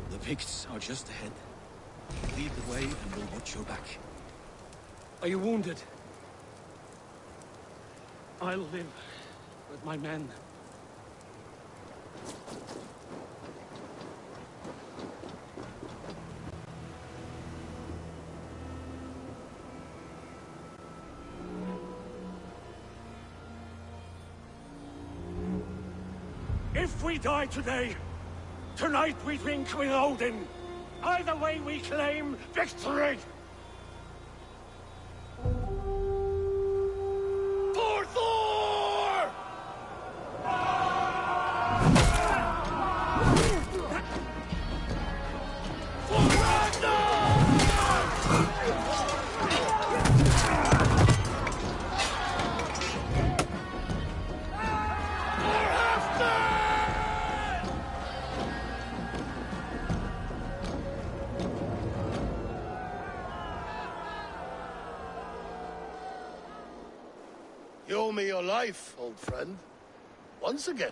The Picts are just ahead. Lead the way and we'll watch your back. Are you wounded? I'll live with my men. If we die today, tonight we drink with Odin. Either way we claim victory! For Thor! For Ragnar! For Hafner! You owe me your life, old friend. Once again.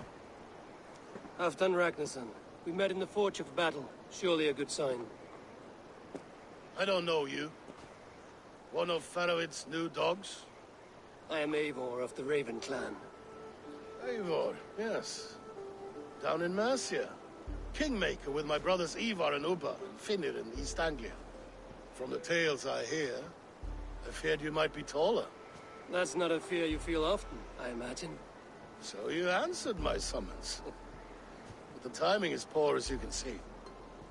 Halfdan Ragnarsson. We met in the Forge of Battle. Surely a good sign. I don't know you. One of Faroid's new dogs? I am Eivor of the Raven clan. Eivor, yes. Down in Mercia. Kingmaker with my brothers Ivar and Ubba and Finnr in East Anglia. From the tales I hear, I feared you might be taller. That's not a fear you feel often, I imagine. So you answered my summons. But the timing is poor, as you can see.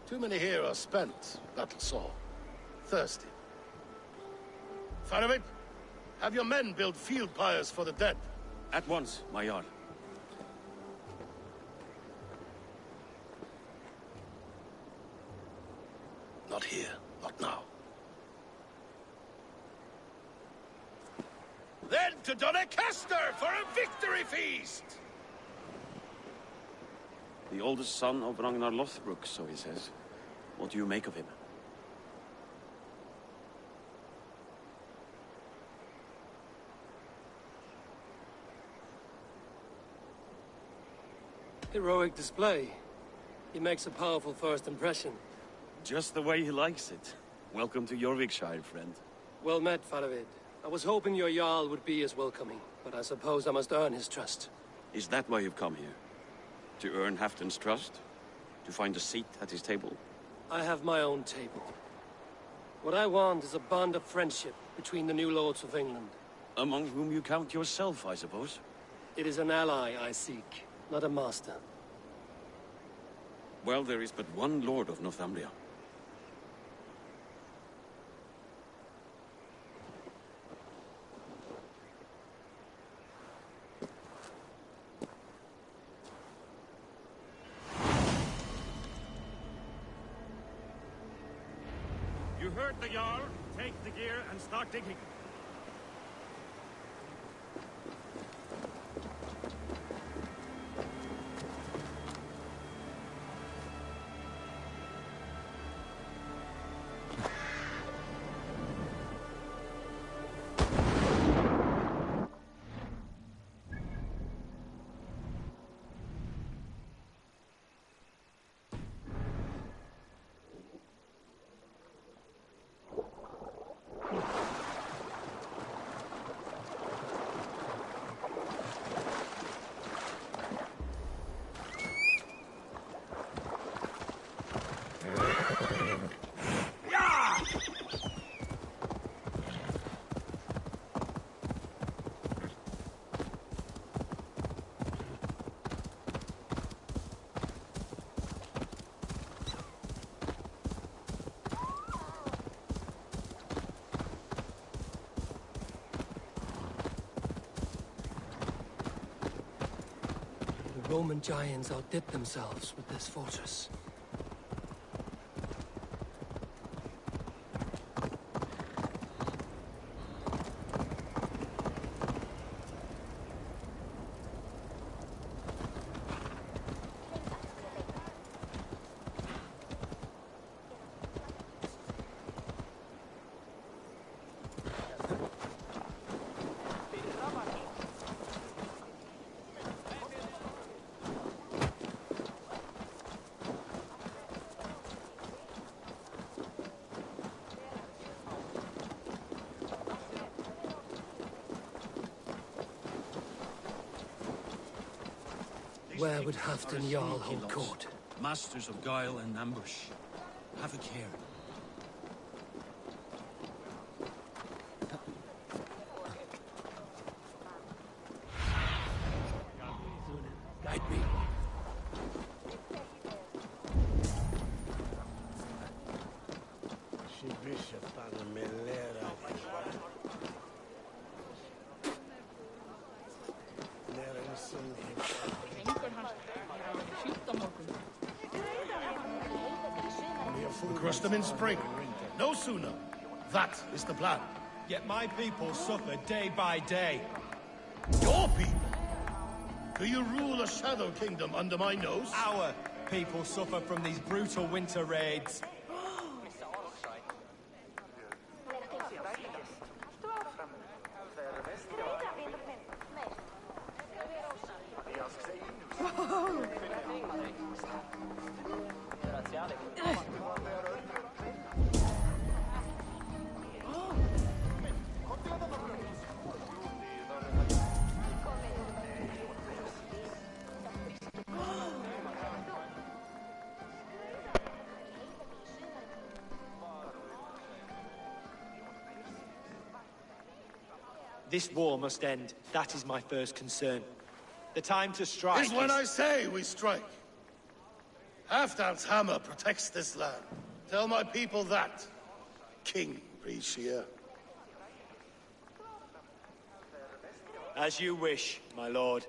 Too many here are spent, battle-sore, thirsty. Faroid, have your men build field pyres for the dead. At once, my Jarl. Not here, not now. Then to Doncaster for a victory feast! The oldest son of Ragnar Lothbrok, so he says. What do you make of him? Heroic display. He makes a powerful first impression. Just the way he likes it. Welcome to Jorvikshire, friend. Well met, Faroid. I was hoping your Jarl would be as welcoming, but I suppose I must earn his trust. Is that why you've come here? To earn Halfdan's trust? To find a seat at his table? I have my own table. What I want is a bond of friendship between the new lords of England. Among whom you count yourself, I suppose? It is an ally I seek, not a master. Well, there is but one lord of Northumbria. You heard the Jarl. Take the gear and start digging. Roman giants outdid themselves with this fortress. Where would Halfdan Jarl hold court? Masters of guile and ambush. Have a care. Guide me. We crush them in spring. No sooner. That is the plan. Yet my people suffer day by day. Your people? Do you rule a shadow kingdom under my nose? Our people suffer from these brutal winter raids. This war must end. That is my first concern. The time to strike is when I say we strike. Halfdan's hammer protects this land. Tell my people that, King Rishia. As you wish, my lord.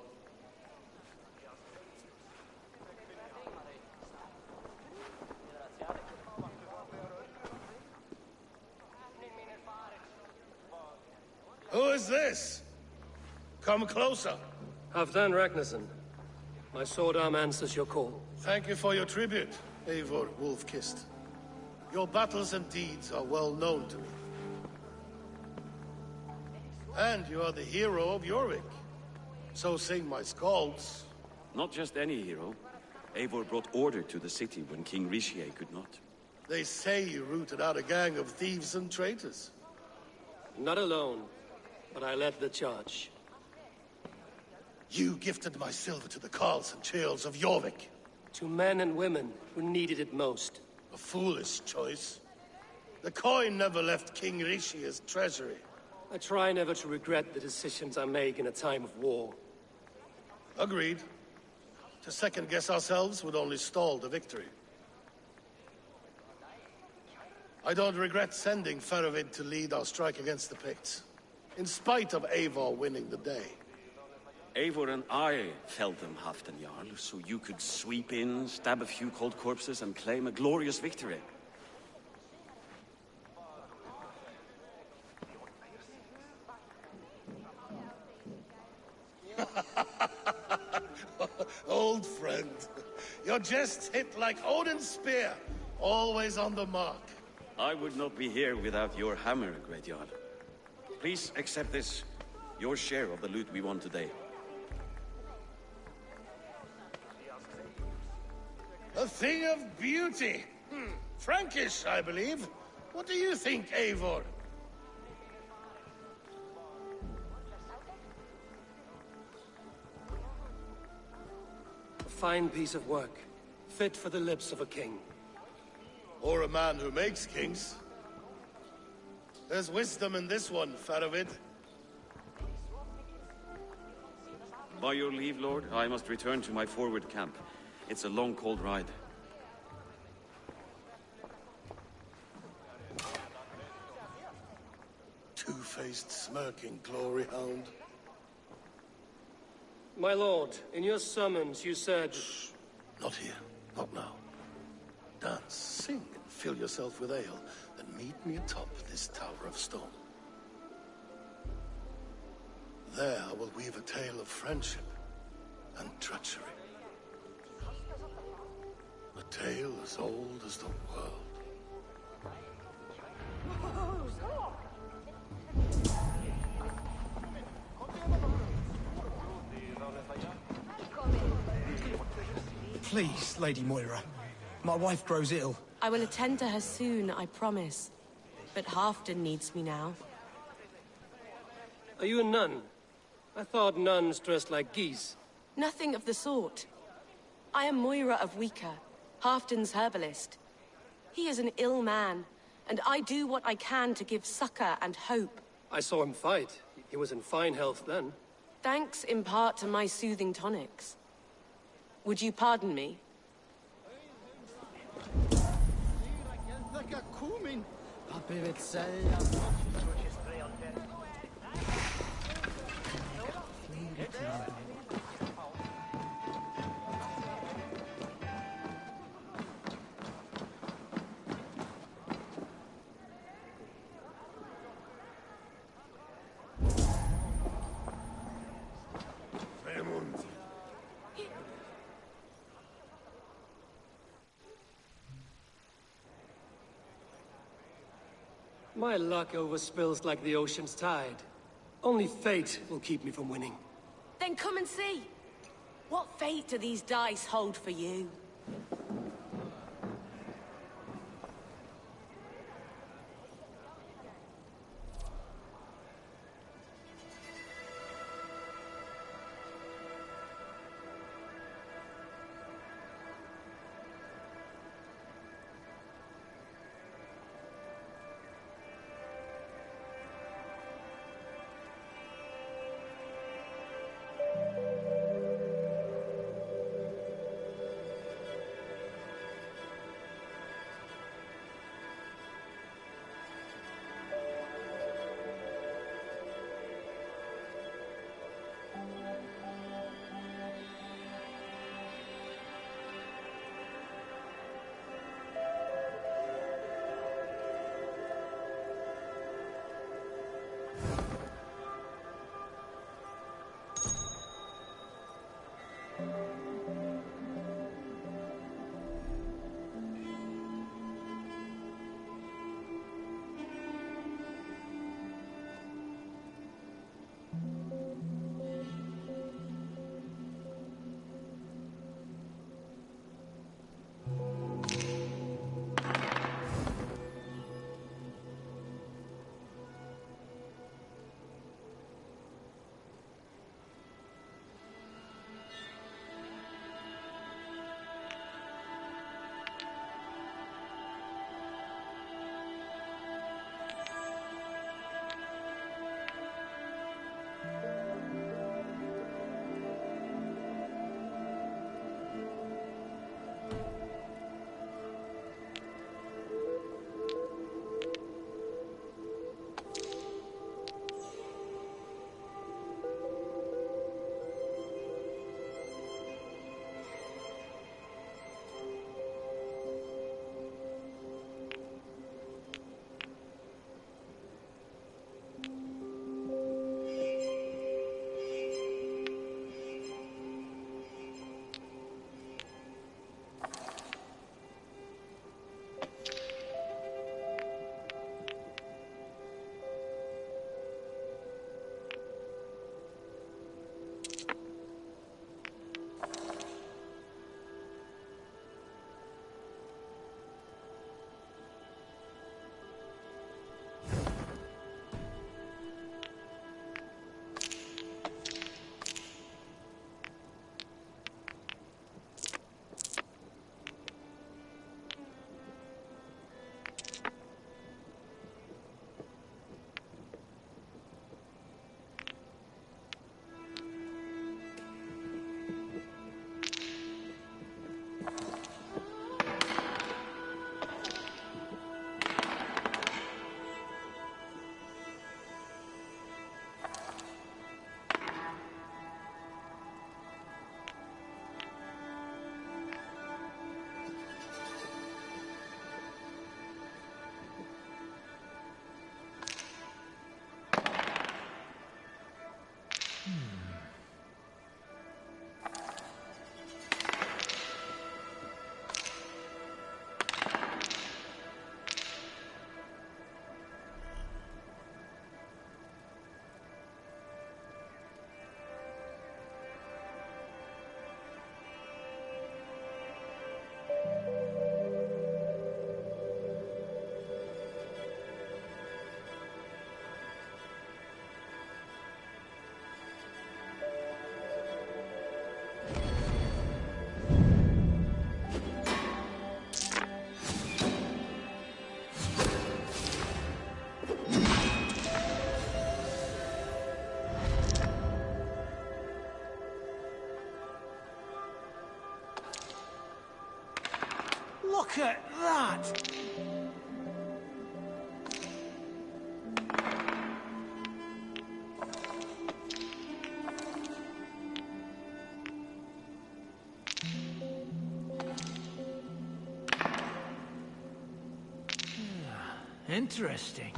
Who is this? Come closer. Halfdan Ragnarsson. My sword arm answers your call. Thank you for your tribute, Eivor Wolf-Kissed. Your battles and deeds are well known to me. And you are the hero of Jorvik. So sing my skalds. Not just any hero. Eivor brought order to the city when King Rishie could not. They say you rooted out a gang of thieves and traitors. Not alone, but I led the charge. You gifted my silver to the carls and churls of Jorvik. To men and women who needed it most. A foolish choice. The coin never left King Rishia's treasury. I try never to regret the decisions I make in a time of war. Agreed. To second-guess ourselves would only stall the victory. I don't regret sending Faravid to lead our strike against the Picts, in spite of Eivor winning the day. Eivor and I felled them, Halfdan Jarl, so you could sweep in, stab a few cold corpses, and claim a glorious victory. Old friend, your jests hit like Odin's spear, always on the mark. I would not be here without your hammer, Great Jarl. Please accept this, your share of the loot we won today. A thing of beauty. Frankish, I believe. What do you think, Eivor? A fine piece of work, fit for the lips of a king. Or a man who makes kings. There's wisdom in this one, Faravid. By your leave, Lord, I must return to my forward camp. It's a long, cold ride. Two-faced, smirking glory hound. My lord, in your summons you said... Not here. Not now. Dance, sing, and fill yourself with ale, then meet me atop this tower of stone. There I will weave a tale of friendship and treachery. A tale as old as the world. Please, Lady Moira. My wife grows ill. I will attend to her soon, I promise. But Halfdan needs me now. Are you a nun? I thought nuns dressed like geese. Nothing of the sort. I am Moira of Wika, Halfdan's herbalist. He is an ill man, and I do what I can to give succor and hope. I saw him fight. He was in fine health then. Thanks in part to my soothing tonics. Would you pardon me? My luck overspills like the ocean's tide. Only fate will keep me from winning. Then come and see. What fate do these dice hold for you? Look at that! Interesting.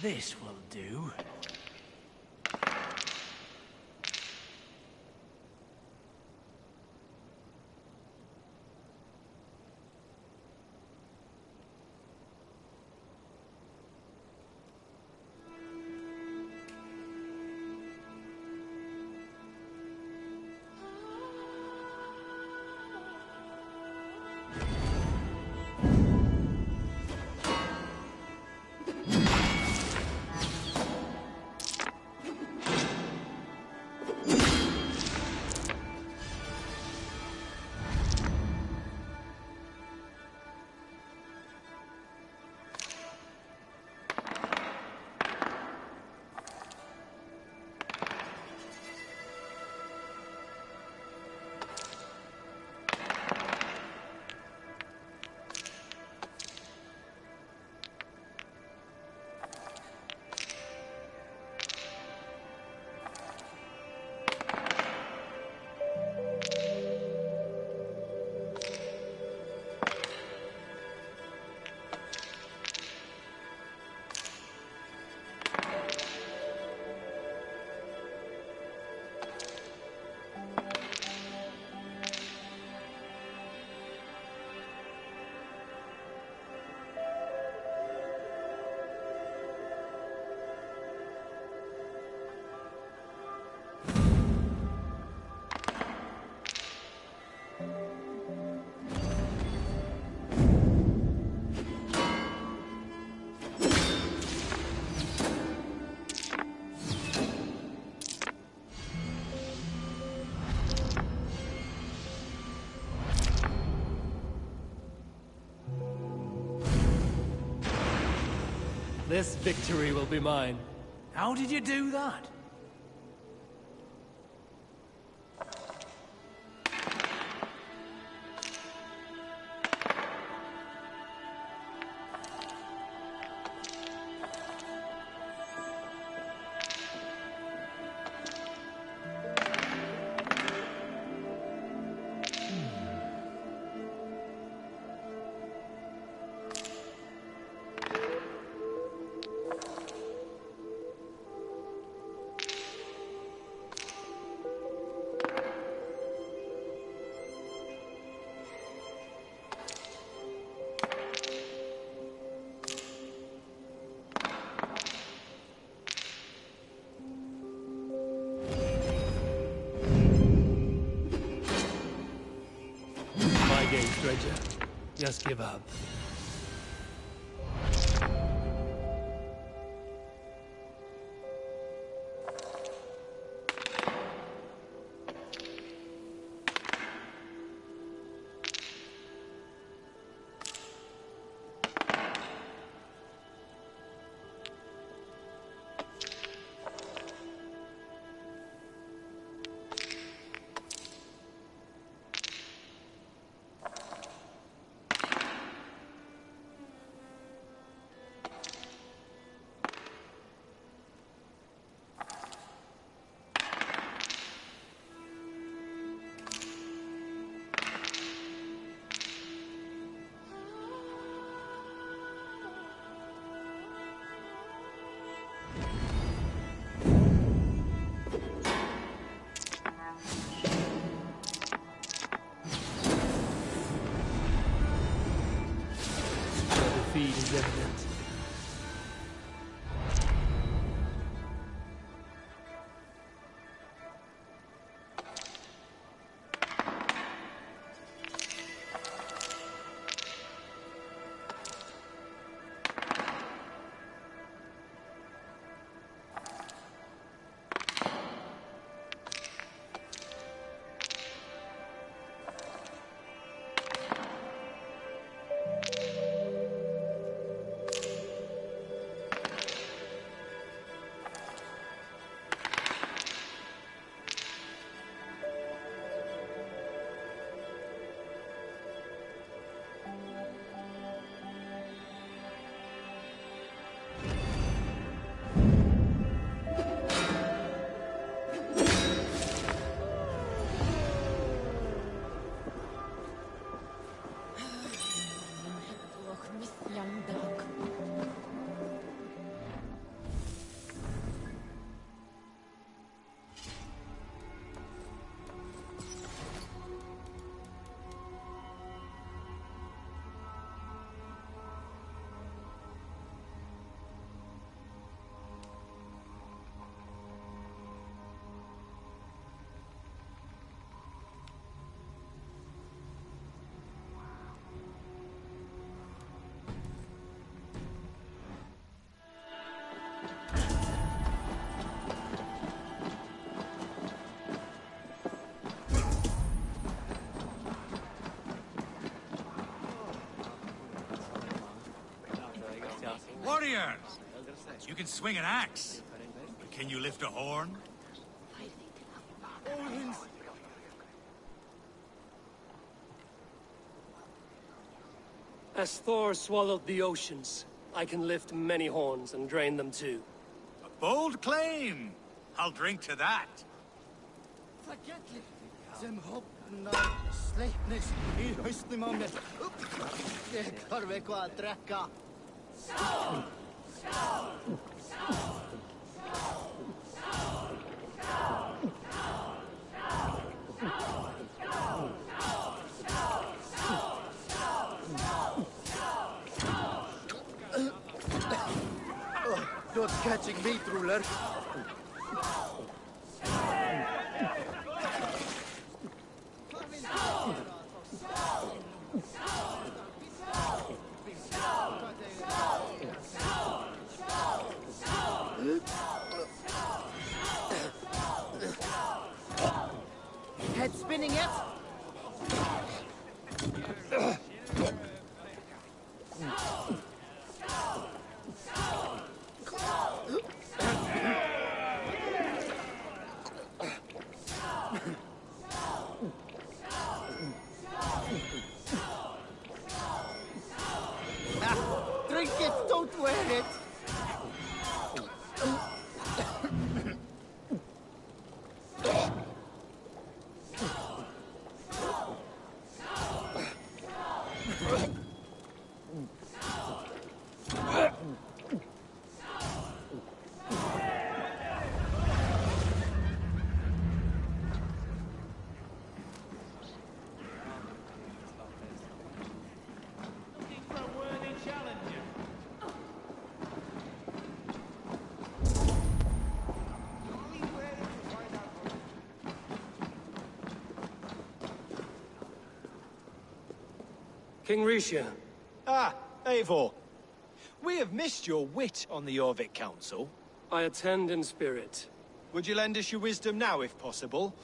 This will do. This victory will be mine. How did you do that? stranger. Just give up. Defeat is evident. Warriors! You can swing an axe. But can you lift a horn? As Thor swallowed the oceans, I can lift many horns and drain them too. A bold claim! I'll drink to that. Sem hopnar sleipnis í hausnum á mér. Ég þarf eitthvað að drekka. Not catching me, Ruler. Head spinning it. Drink it, don't wear it. King Risha. Ah, Eivor. We have missed your wit on the Jorvik Council. I attend in spirit. Would you lend us your wisdom now, if possible?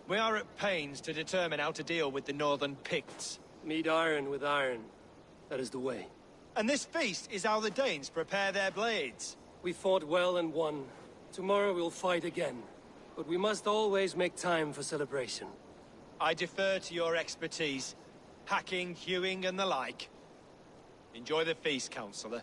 We are at pains to determine how to deal with the Northern Picts. Meet iron with iron. That is the way. And this feast is how the Danes prepare their blades. We fought well and won. Tomorrow we'll fight again. But we must always make time for celebration. I defer to your expertise. Hacking, hewing, and the like. Enjoy the feast, Councillor.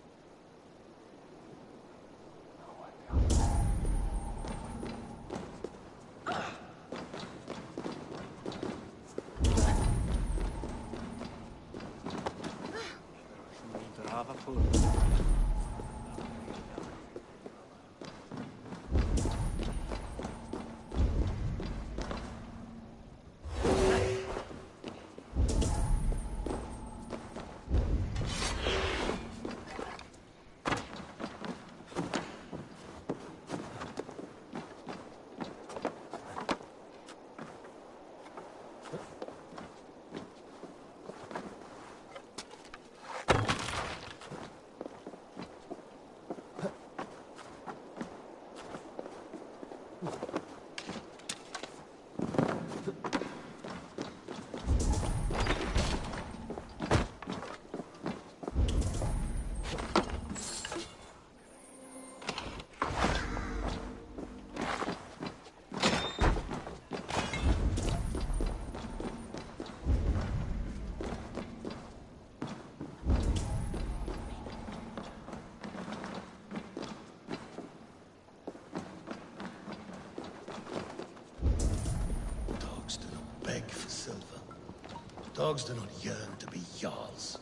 Dogs do not yearn to be Jarls.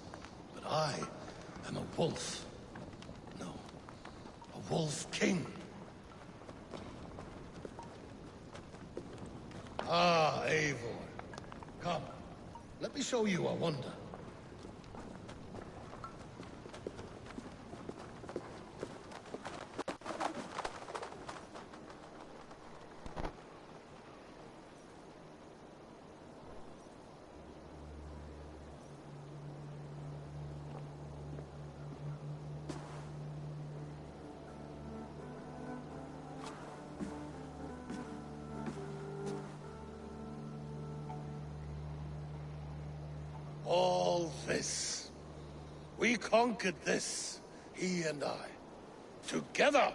But I am a wolf. No, a wolf king. Ah, Eivor. Come, let me show you a wonder. All this. We conquered this, he and I. Together!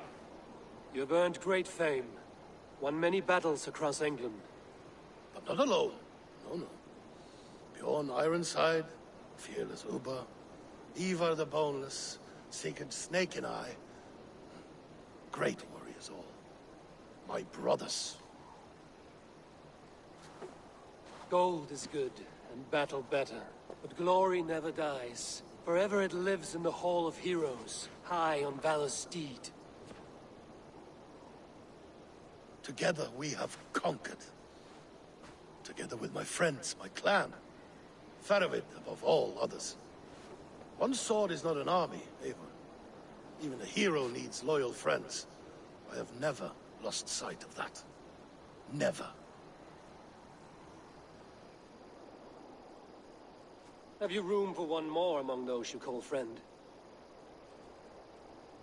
You have earned great fame. Won many battles across England. But not alone. No, no. Bjorn Ironside, fearless Uber, Ivar the Boneless, Sigurd Snake and I. Great warriors all. My brothers. Gold is good, and battle better. But glory never dies. Forever it lives in the Hall of Heroes, high on Valor's steed. Together we have conquered. Together with my friends, my clan. Faravid above all others. One sword is not an army, Eivor. Even a hero needs loyal friends. I have never lost sight of that. Never. Have you room for one more among those you call friend?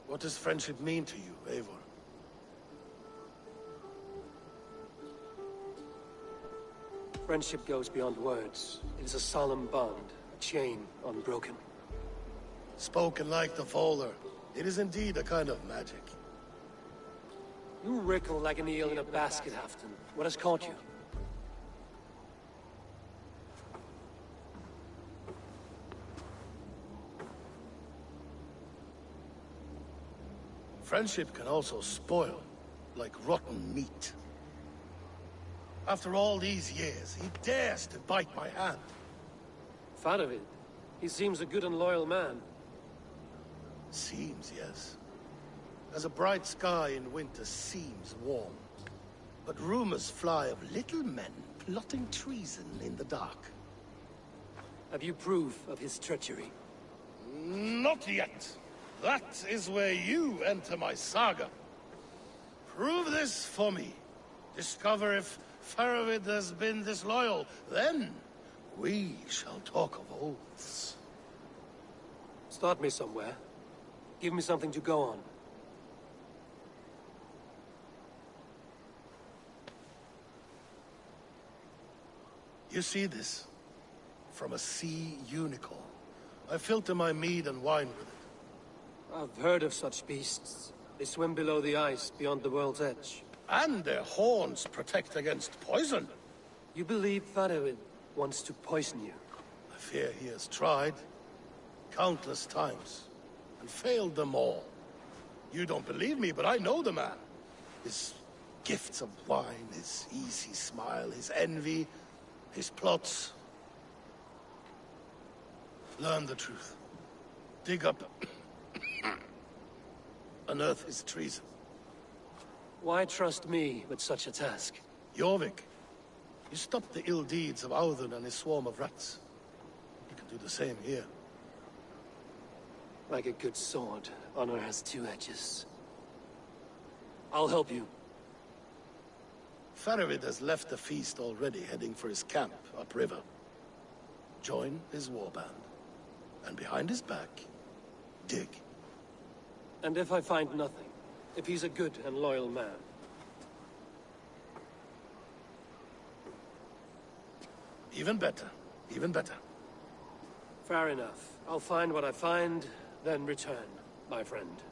What does friendship mean to you, Eivor? Friendship goes beyond words. It is a solemn bond, a chain unbroken. Spoken like the Fowler. It is indeed a kind of magic. You wrinkle like an eel in a basket, Halfton. What has caught you? Friendship can also spoil, like rotten meat. After all these years, he dares to bite my hand. Faravid. He seems a good and loyal man. Seems, yes. As a bright sky in winter seems warm. But rumors fly of little men plotting treason in the dark. Have you proof of his treachery? Not yet. That is where you enter my saga. Prove this for me. Discover if Faravid has been disloyal. Then We shall talk of oaths. Start me somewhere. Give me something to go on. You see this? From a sea unicorn. I filter my mead and wine with it. I've heard of such beasts. They swim below the ice, beyond the world's edge. And their horns protect against poison. You believe Faroid wants to poison you? I fear he has tried countless times and failed them all. You don't believe me, but I know the man. His gifts of wine, his easy smile, his envy, his plots. Learn the truth. Dig up, unearth his treason. Why trust me with such a task? Jorvik, you stopped the ill deeds of Audun and his swarm of rats. You can do the same here. Like a good sword, honor has two edges. I'll help you. Faroid has left the feast already, heading for his camp upriver. Join his warband. And behind his back, dig. And if I find nothing? If he's a good and loyal man? Even better. Even better. Fair enough. I'll find what I find, then return, my friend.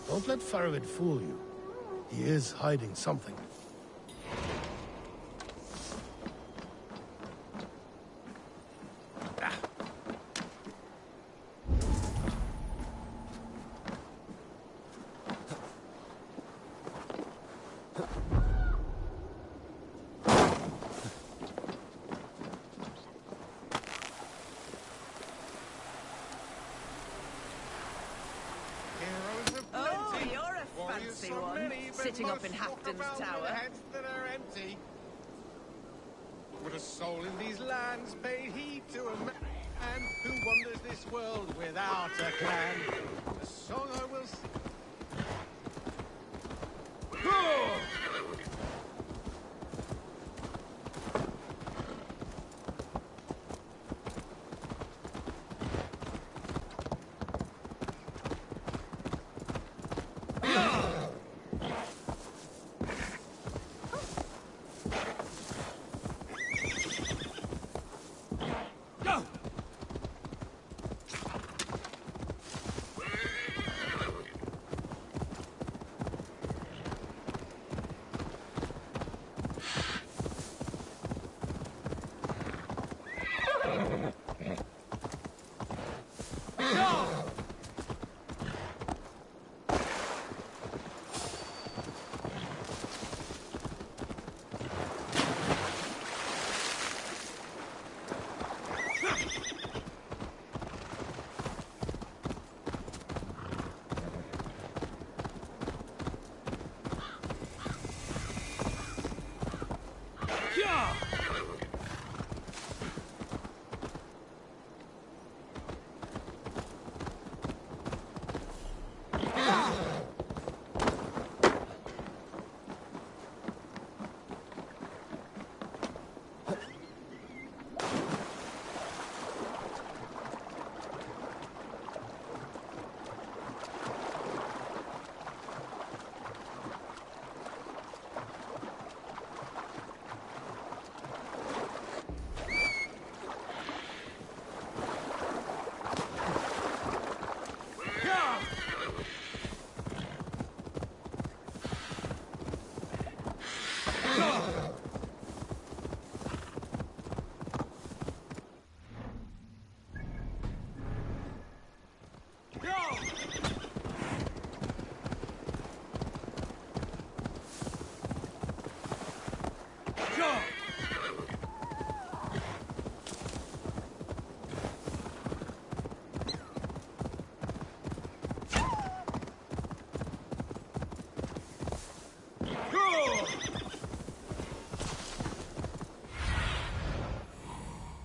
Don't let Faroid fool you. He is hiding something. Sitting up in Hafton's tower. That are empty. Would a soul in these lands pay heed to a man who wanders this world without a clan? A song I will sing.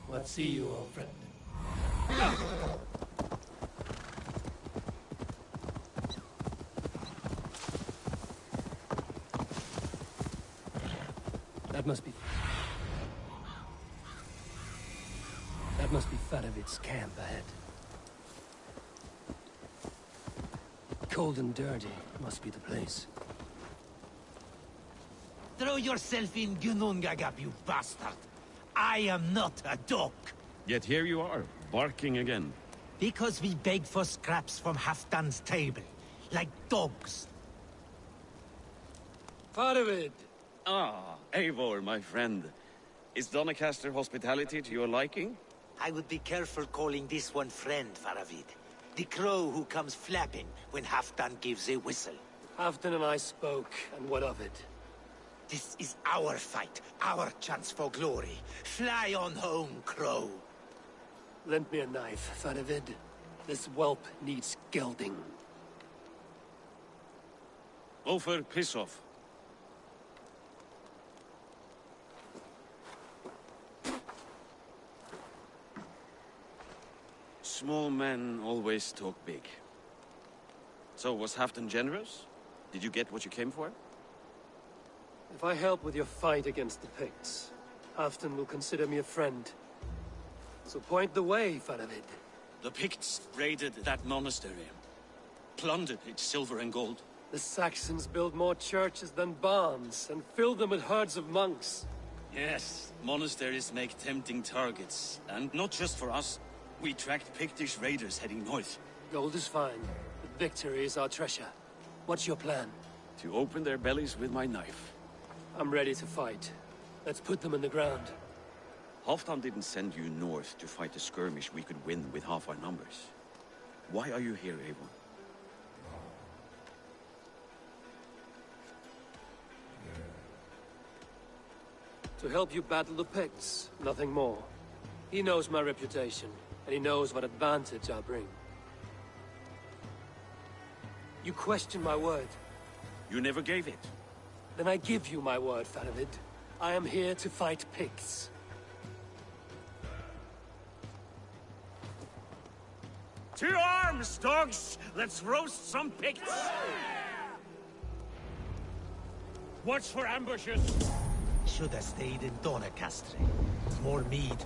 Let's see you, old friend. That must be Faravid's camp ahead. Cold and dirty must be the place. Throw yourself in Gunungagap, you bastard! I am not a dog! Yet here you are, barking again. Because we beg for scraps from Halfdan's table, like dogs. Faravid! Ah, Eivor, my friend. Is Doncaster hospitality to your liking? I would be careful calling this one friend, Faravid. The crow who comes flapping when Halfdan gives a whistle. Halfdan and I spoke, and what of it? This is our fight, our chance for glory. Fly on home, crow. Lend me a knife, Faravid. This whelp needs gelding. Ofer, piss off. Small men always talk big. So, was Halfdan generous? Did you get what you came for? If I help with your fight against the Picts, Halfdan will consider me a friend. So point the way, Faravid. The Picts raided that monastery. Plundered its silver and gold. The Saxons build more churches than barns, and fill them with herds of monks. Yes, monasteries make tempting targets. And not just for us. We tracked Pictish raiders heading north. Gold is fine, but victory is our treasure. What's your plan? To open their bellies with my knife. I'm ready to fight. Let's put them in the ground. Halfdan didn't send you north to fight a skirmish we could win with half our numbers. Why are you here, Eivor? To help you battle the Picts, nothing more. He knows my reputation, and he knows what advantage I'll bring. You question my word. You never gave it. Then I give you my word, Faravid. I am here to fight Picts. To arms, dogs! Let's roast some Picts! Watch for ambushes! Should have stayed in Doncaster. More mead,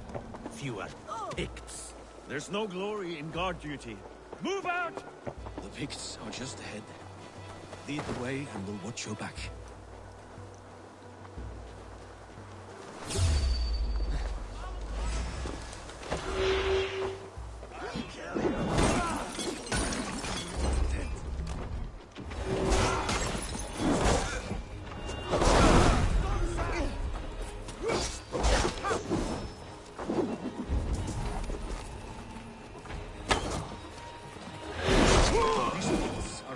fewer Picts. There's no glory in guard duty. Move out! The Picts are just ahead. Lead the way and we'll watch your back.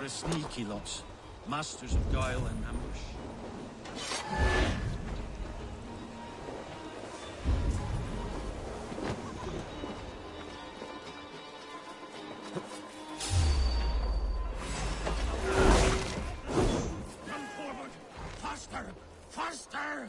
Sneaky lots. Masters of guile and ambush. Come forward! Faster! Faster!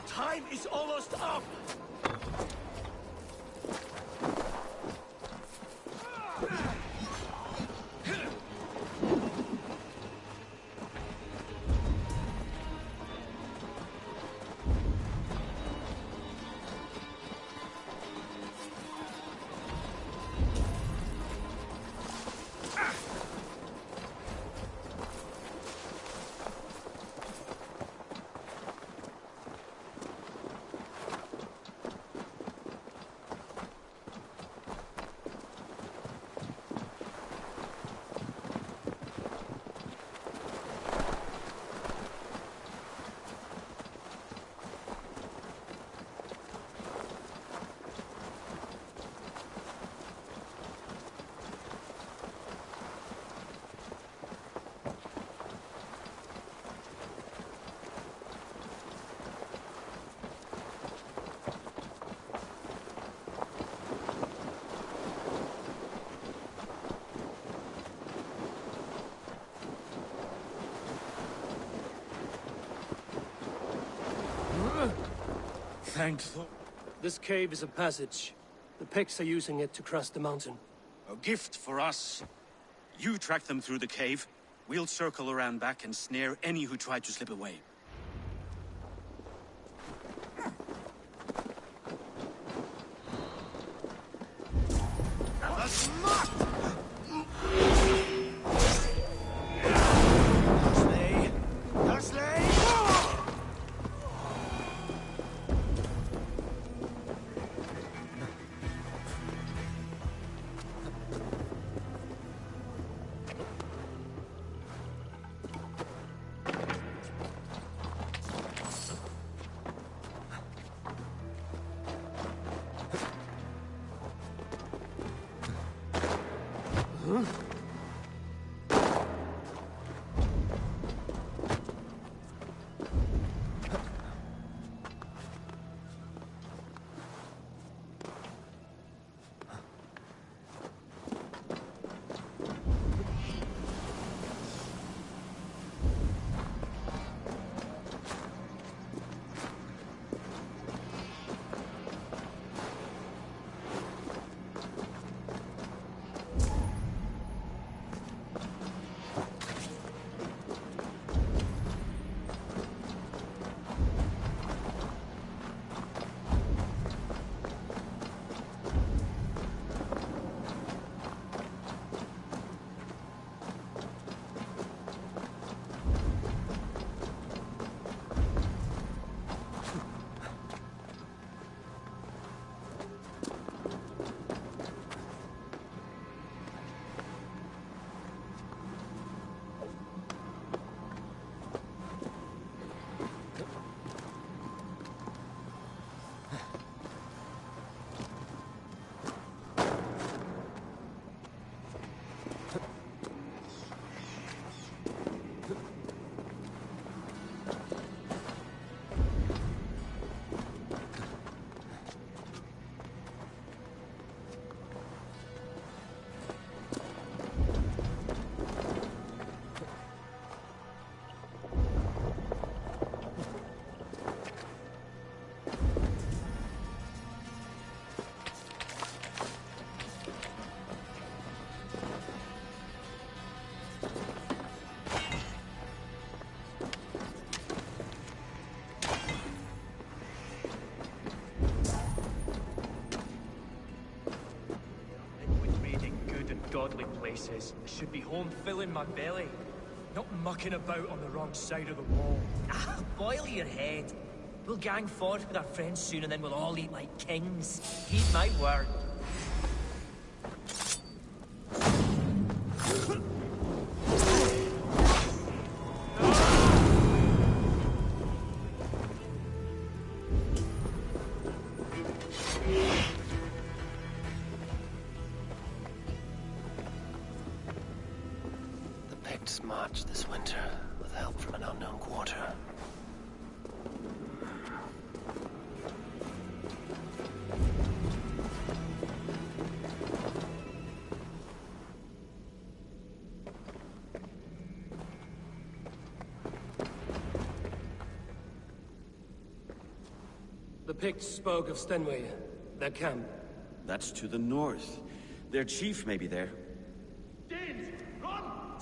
Time is almost up! thank Thor. This cave is a passage. The Picts are using it to cross the mountain. A gift for us. You track them through the cave. We'll circle around back and snare any who try to slip away. Godly places. I should be home filling my belly, not mucking about on the wrong side of the wall. Ah, boil your head. We'll gang forth with our friends soon and then we'll all eat like kings. Heed my word. March this winter with help from an unknown quarter. The Picts spoke of Stenway, their camp. That's to the north. Their chief may be there.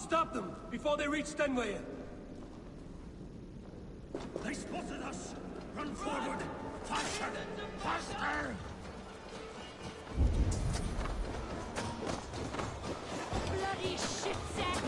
Stop them before they reach Stenway. They spotted us! Run forward! Faster! Faster! Bloody shit sack!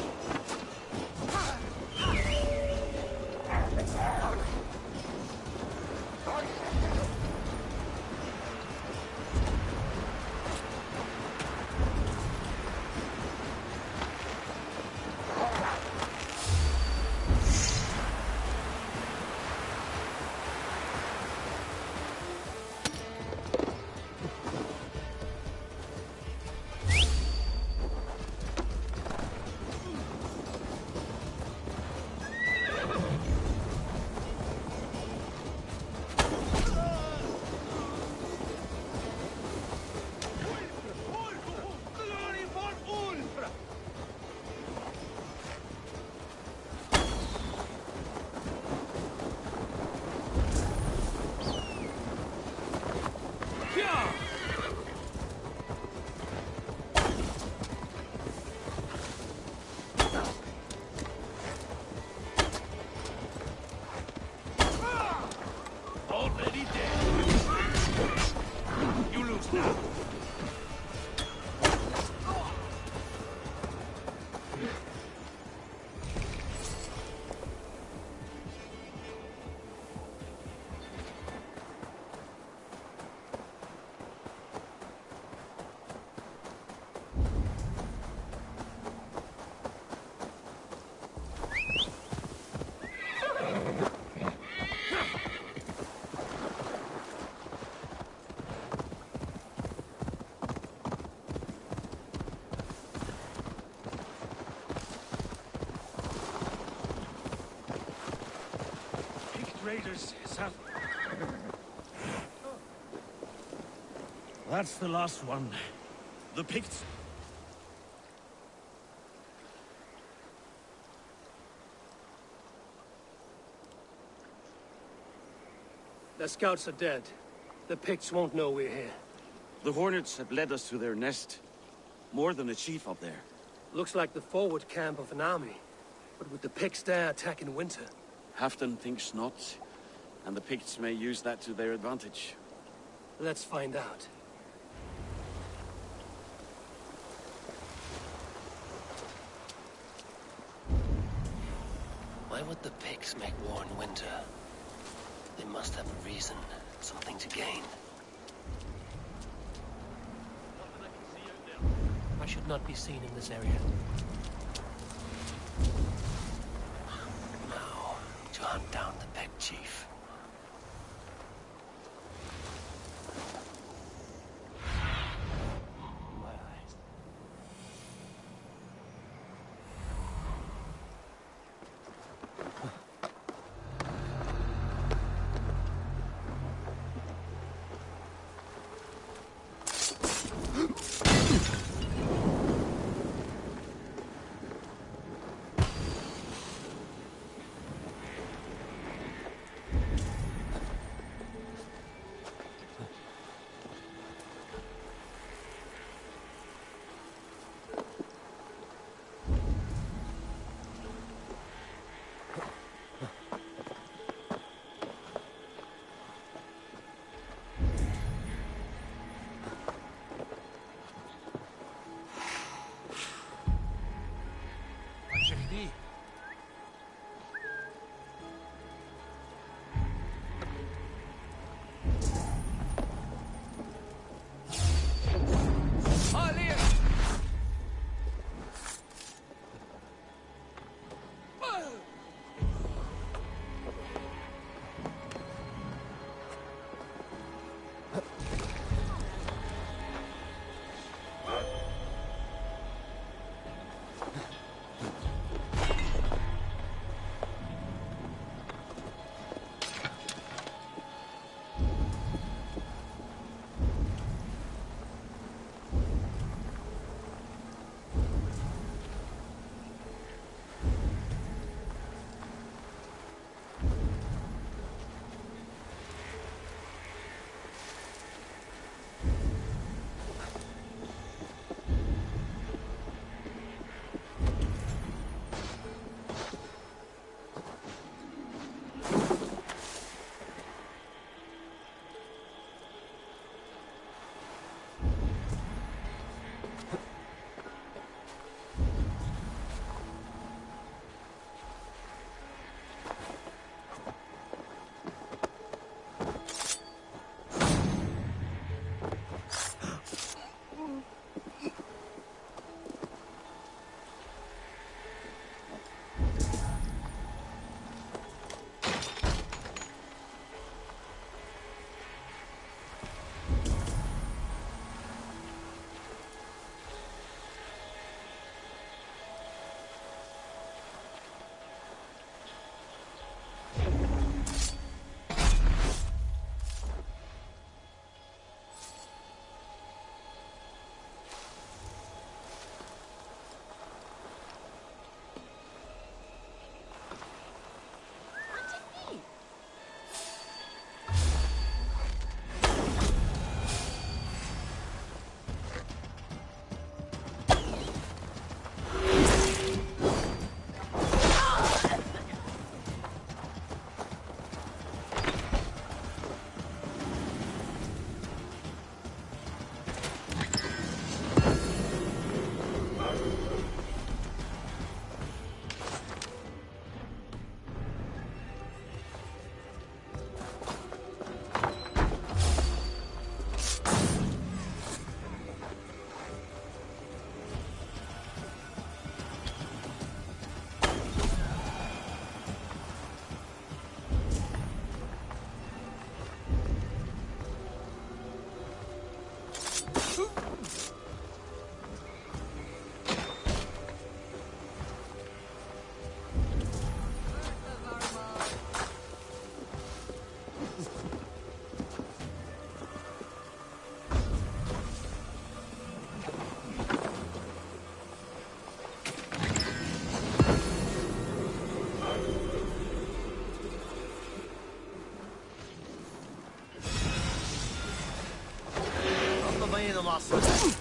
raiders south. That's the last one. The Picts. The scouts are dead. The Picts won't know we're here. The Hornets have led us to their nest. More than a chief up there. Looks like the forward camp of an army. But would the Picts dare attack in winter? Halfdan thinks not, and the Picts may use that to their advantage. Let's find out. Why would the Picts make war in winter? They must have a reason, something to gain. I should not be seen in this area. Now, to hunt down the Pict chief. bastard!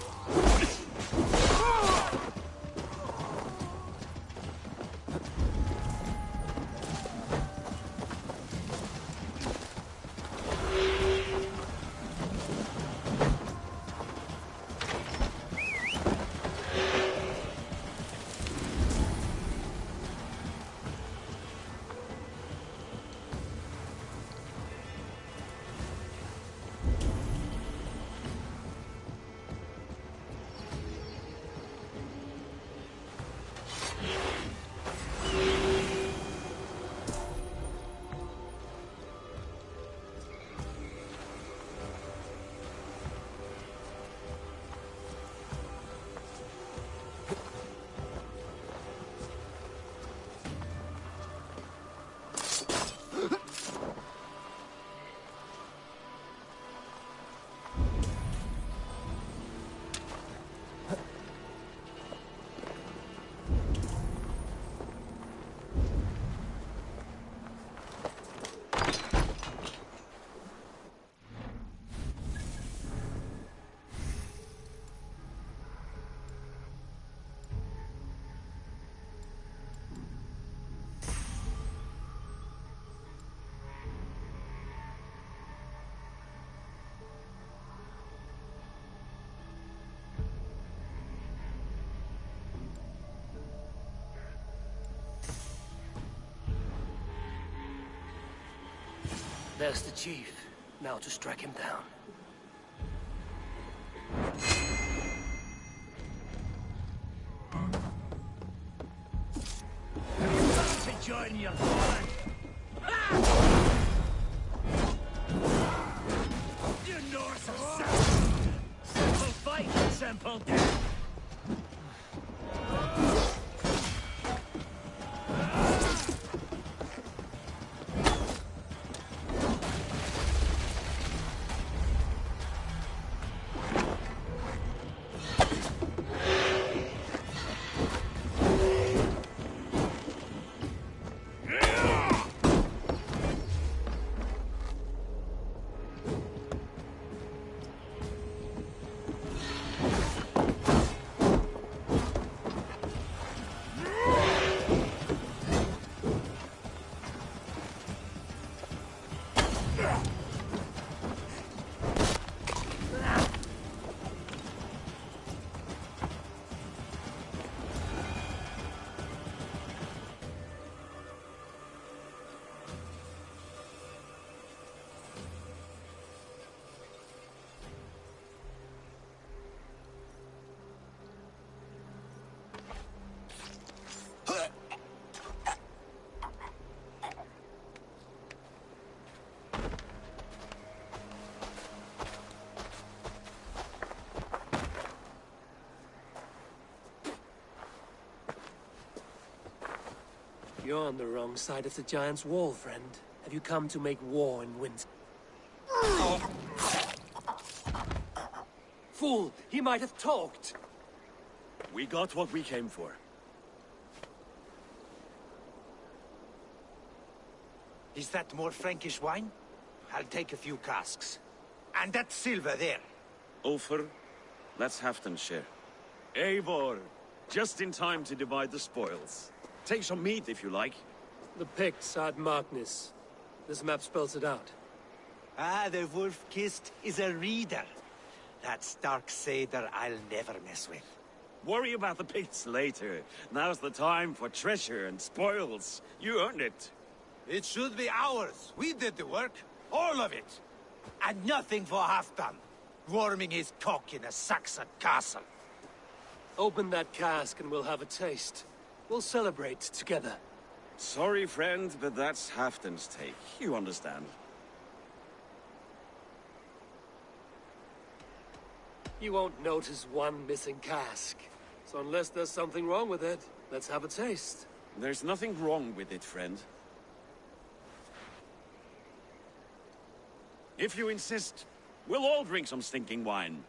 There's the chief. Now to strike him down. To join your father. You Norse are simple fight, simple death. You're on the wrong side of the Giant's wall, friend. Have you come to make war and win? Fool! He might have talked! We got what we came for. Is that more Frankish wine? I'll take a few casks. And that silver there. Ulfr, let's Halfdan share. Eivor, just in time to divide the spoils. Take some meat if you like. The Picts are at Magnus. This map spells it out. Ah, the wolf-kissed is a reader. That Stark Seder I'll never mess with. Worry about the Picts later. Now's the time for treasure and spoils. You earned it. It should be ours. We did the work. All of it. And nothing for Halfdan, warming his cock in a Saxon castle. Open that cask and we'll have a taste. We'll celebrate together. Sorry, friend, but that's Halfdan's take. You understand. You won't notice one missing cask. So unless there's something wrong with it, let's have a taste. There's nothing wrong with it, friend. If you insist, we'll all drink some stinking wine.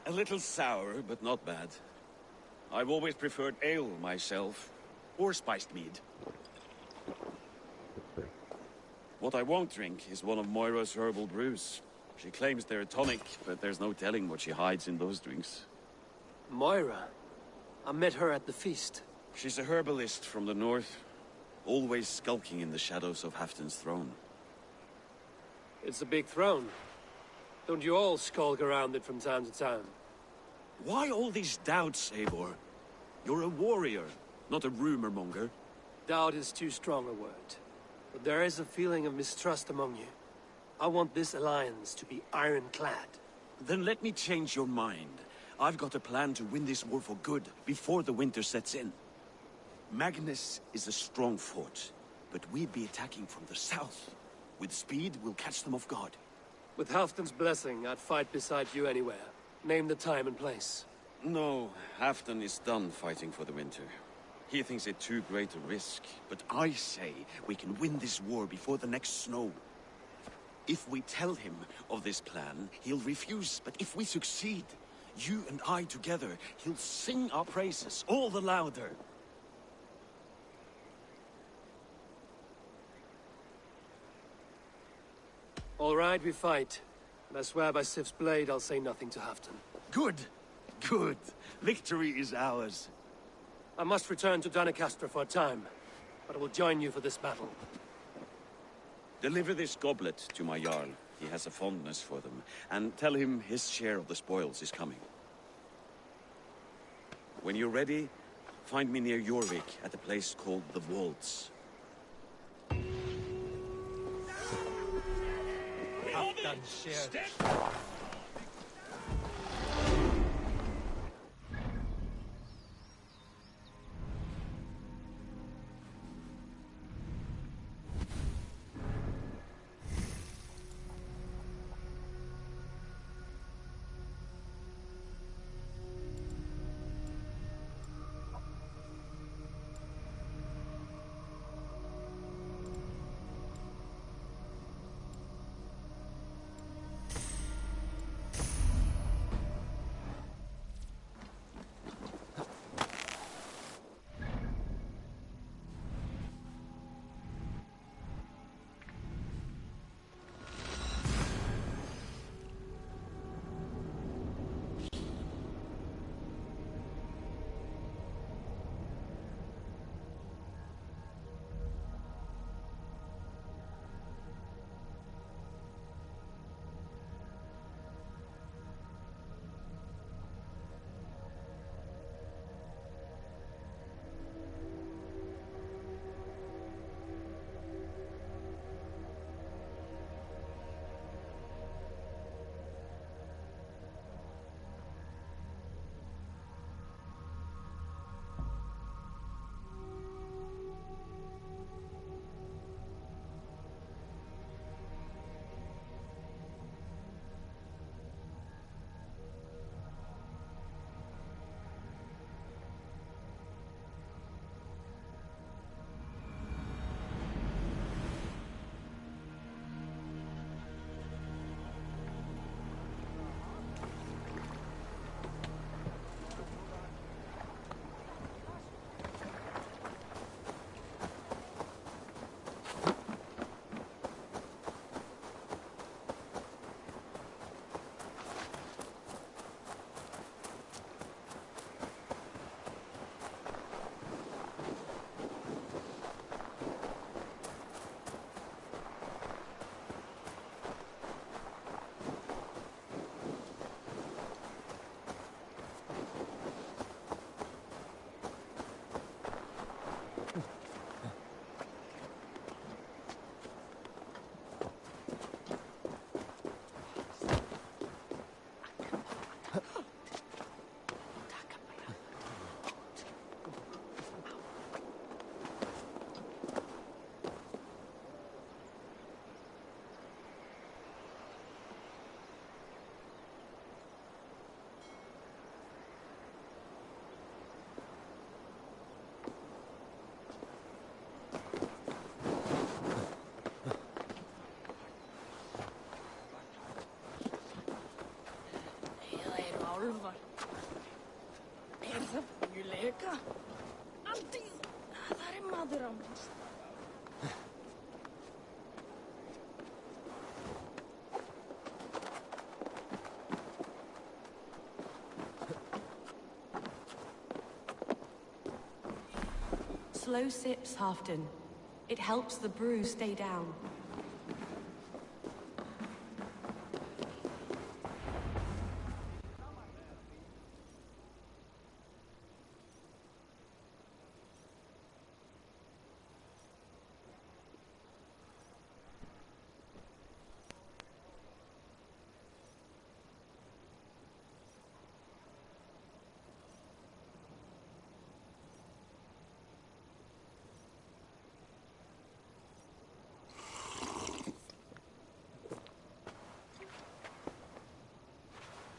A little sour, but not bad. I've always preferred ale myself, or spiced mead. What I won't drink is one of Moira's herbal brews. She claims they're a tonic, but there's no telling what she hides in those drinks. Moira? I met her at the feast. She's a herbalist from the north, always skulking in the shadows of Halfdan's throne. It's a big throne. Don't you all skulk around it from time to time? Why all these doubts, Eivor? You're a warrior, not a rumor monger. Doubt is too strong a word. But there is a feeling of mistrust among you. I want this alliance to be ironclad. Then let me change your mind. I've got a plan to win this war for good, before the winter sets in. Magnus is a strong fort, but we'd be attacking from the south. With speed, we'll catch them off guard. With Halfdan's blessing, I'd fight beside you anywhere. Name the time and place. No, Halfdan is done fighting for the winter. He thinks it too great a risk, but I say we can win this war before the next snow. If we tell him of this plan, he'll refuse, but if we succeed, you and I together, he'll sing our praises all the louder. All right, we fight. And I swear by Sif's blade, I'll say nothing to Halfdan. Good. Good. Victory is ours. I must return to Doncaster for a time, but I will join you for this battle. Deliver this goblet to my Jarl. He has a fondness for them. And tell him his share of the spoils is coming. When you're ready, find me near Jorvik at a place called the Vaults. Halfdan shared. Slow sips, Halfdan. It helps the brew stay down.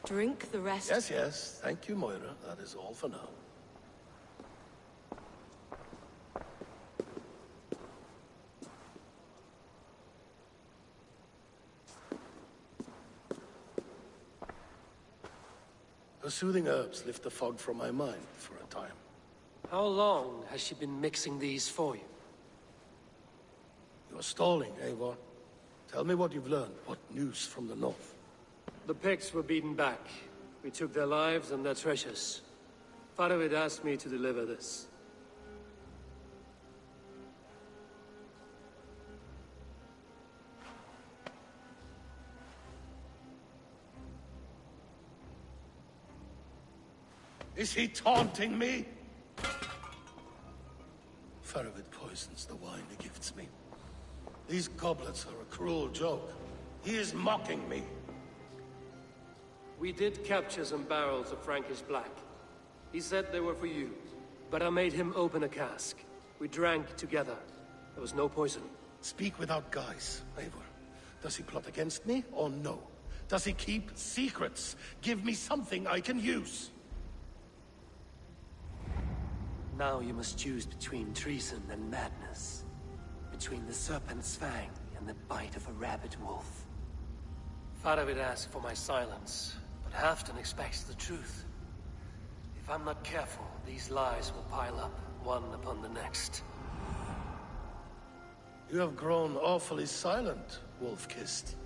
Drink the rest. Yes, yes. Thank you, Moira. That is all for now. Her soothing herbs lift the fog from my mind for a time. How long has she been mixing these for you? You're stalling, Eivor. Tell me what you've learned. What news from the north? The Picts were beaten back. We took their lives and their treasures. Faravid asked me to deliver this. Is he taunting me? Faravid poisons the wine he gifts me. These goblets are a cruel joke. He is mocking me. We did capture some barrels of Frankish Black. He said they were for you, but I made him open a cask. We drank together. There was no poison. Speak without guise, Eivor. Does he plot against me, or no? Does he keep secrets? Give me something I can use. Now you must choose between treason and madness. Between the serpent's fang and the bite of a rabid wolf. Faravid asked for my silence, but Halfdan expects the truth. If I'm not careful, these lies will pile up, one upon the next. You have grown awfully silent, Wolf-Kissed.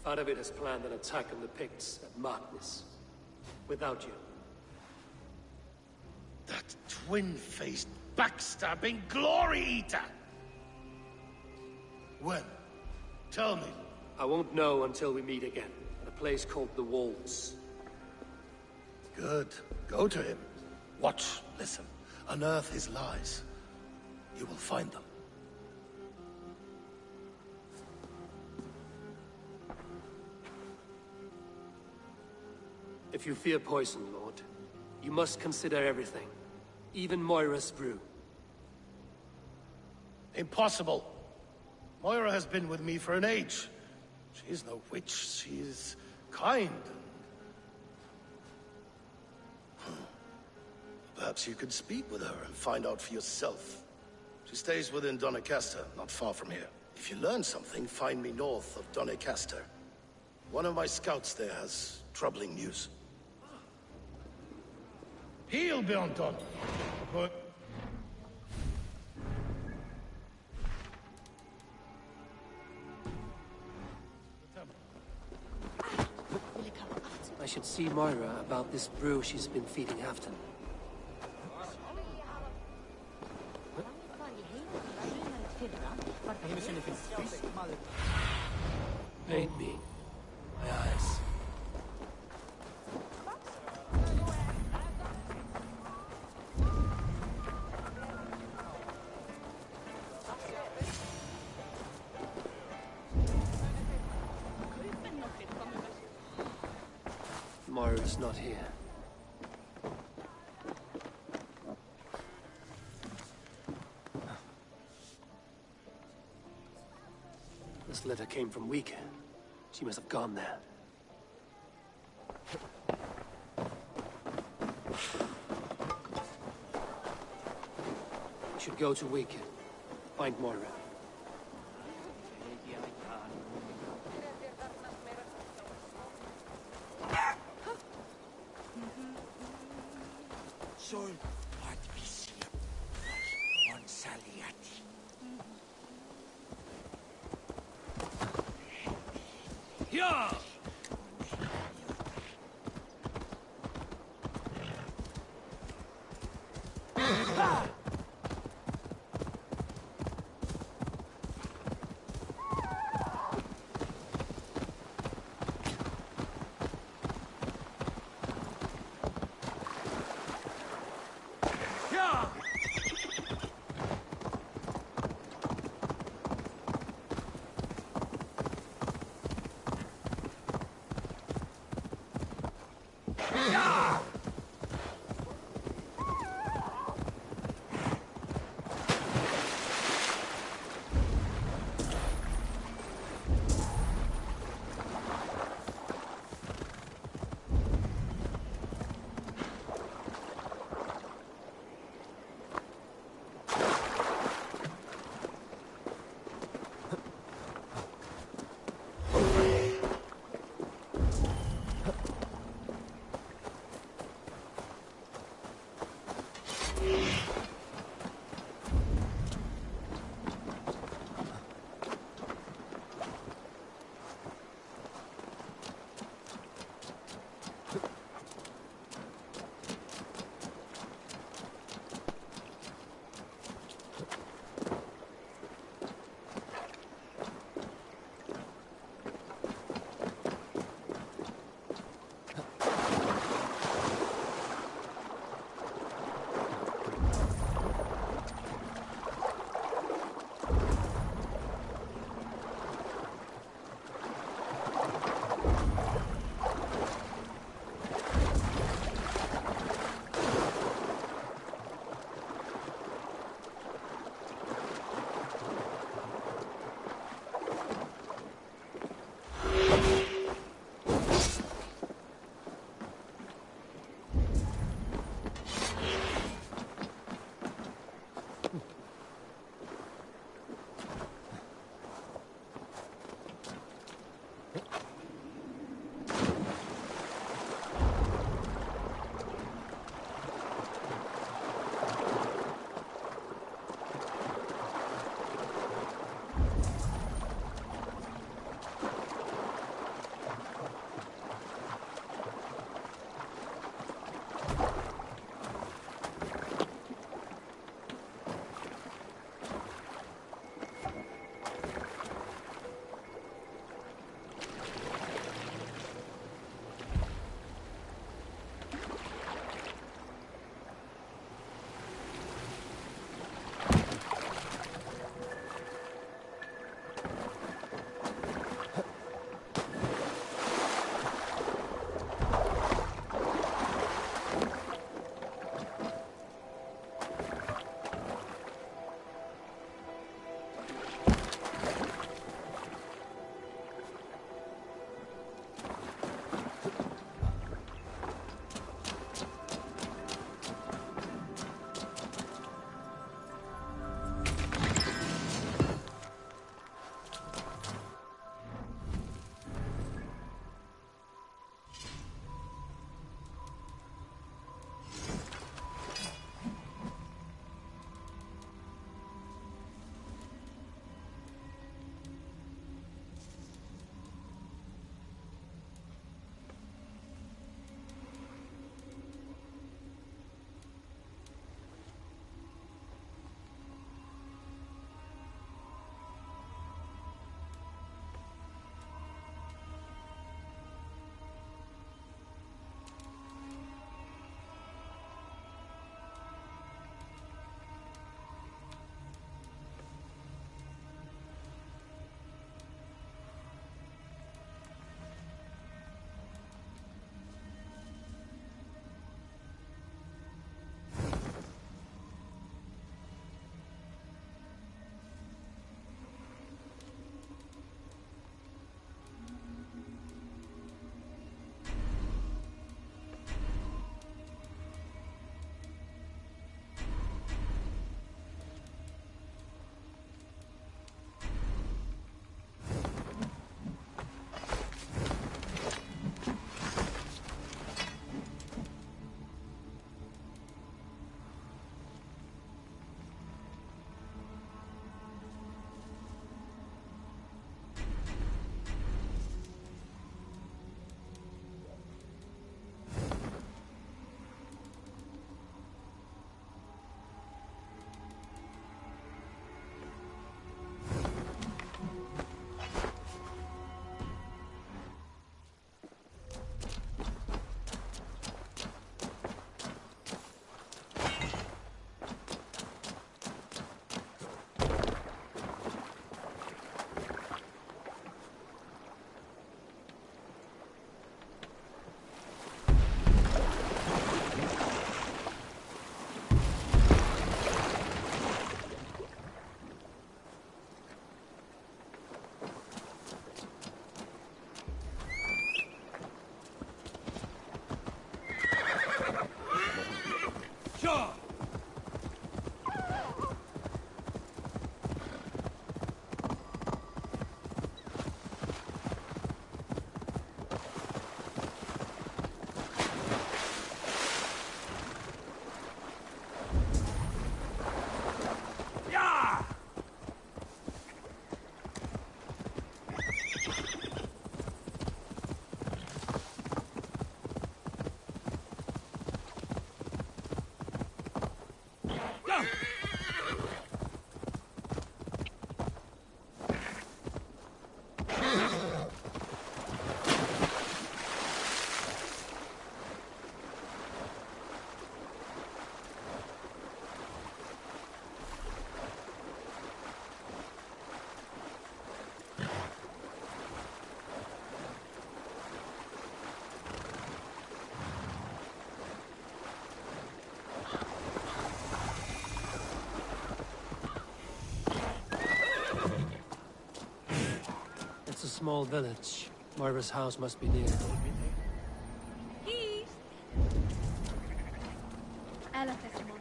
Faravid has planned an attack on the Picts at Magnus. Without you. That twin-faced, backstabbing glory eater! When? Tell me. I won't know until we meet again, at a place called the Walls. Good. Go to him. Watch, listen. Unearth his lies. You will find them. If you fear poison, Lord, you must consider everything. Even Moira's brew. Impossible. Moira has been with me for an age. She is no witch. She is kind. Perhaps you could speak with her and find out for yourself. She stays within Doncaster, not far from here. If you learn something, find me north of Doncaster. One of my scouts there has troubling news. He'll be on top. But... I should see Moira about this brew she's been feeding Halfton. Aid me. My eyes. Moira's not here. This letter came from Viking. She must have gone there. We should go to Viking. Find Moira. Sol part visie on saliati. Yeah! small village. Moira's house must be near. Ela testimony.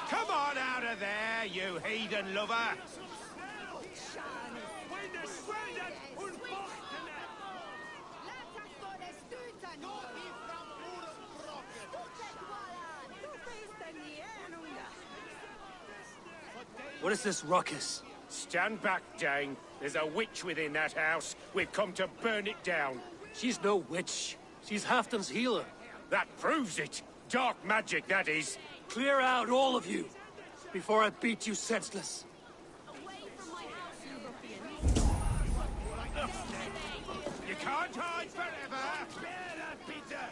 Come on out of there, you heathen lover! What is this ruckus? Stand back, Dane. There's a witch within that house. We've come to burn it down. She's no witch. She's Halfdan's healer. That proves it. Dark magic, that is. Clear out, all of you, before I beat you senseless. You can't hide forever. Bära, Peter.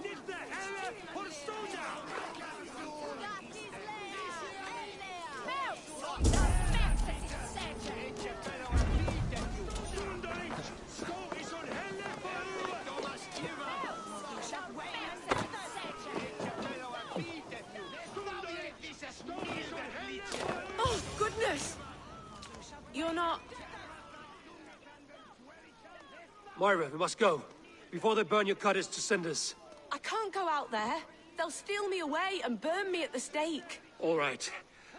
Nicht heller Persona. Oh, goodness! You're not... Moira, we must go, before they burn your cottage to cinders. I can't go out there. They'll steal me away and burn me at the stake. All right.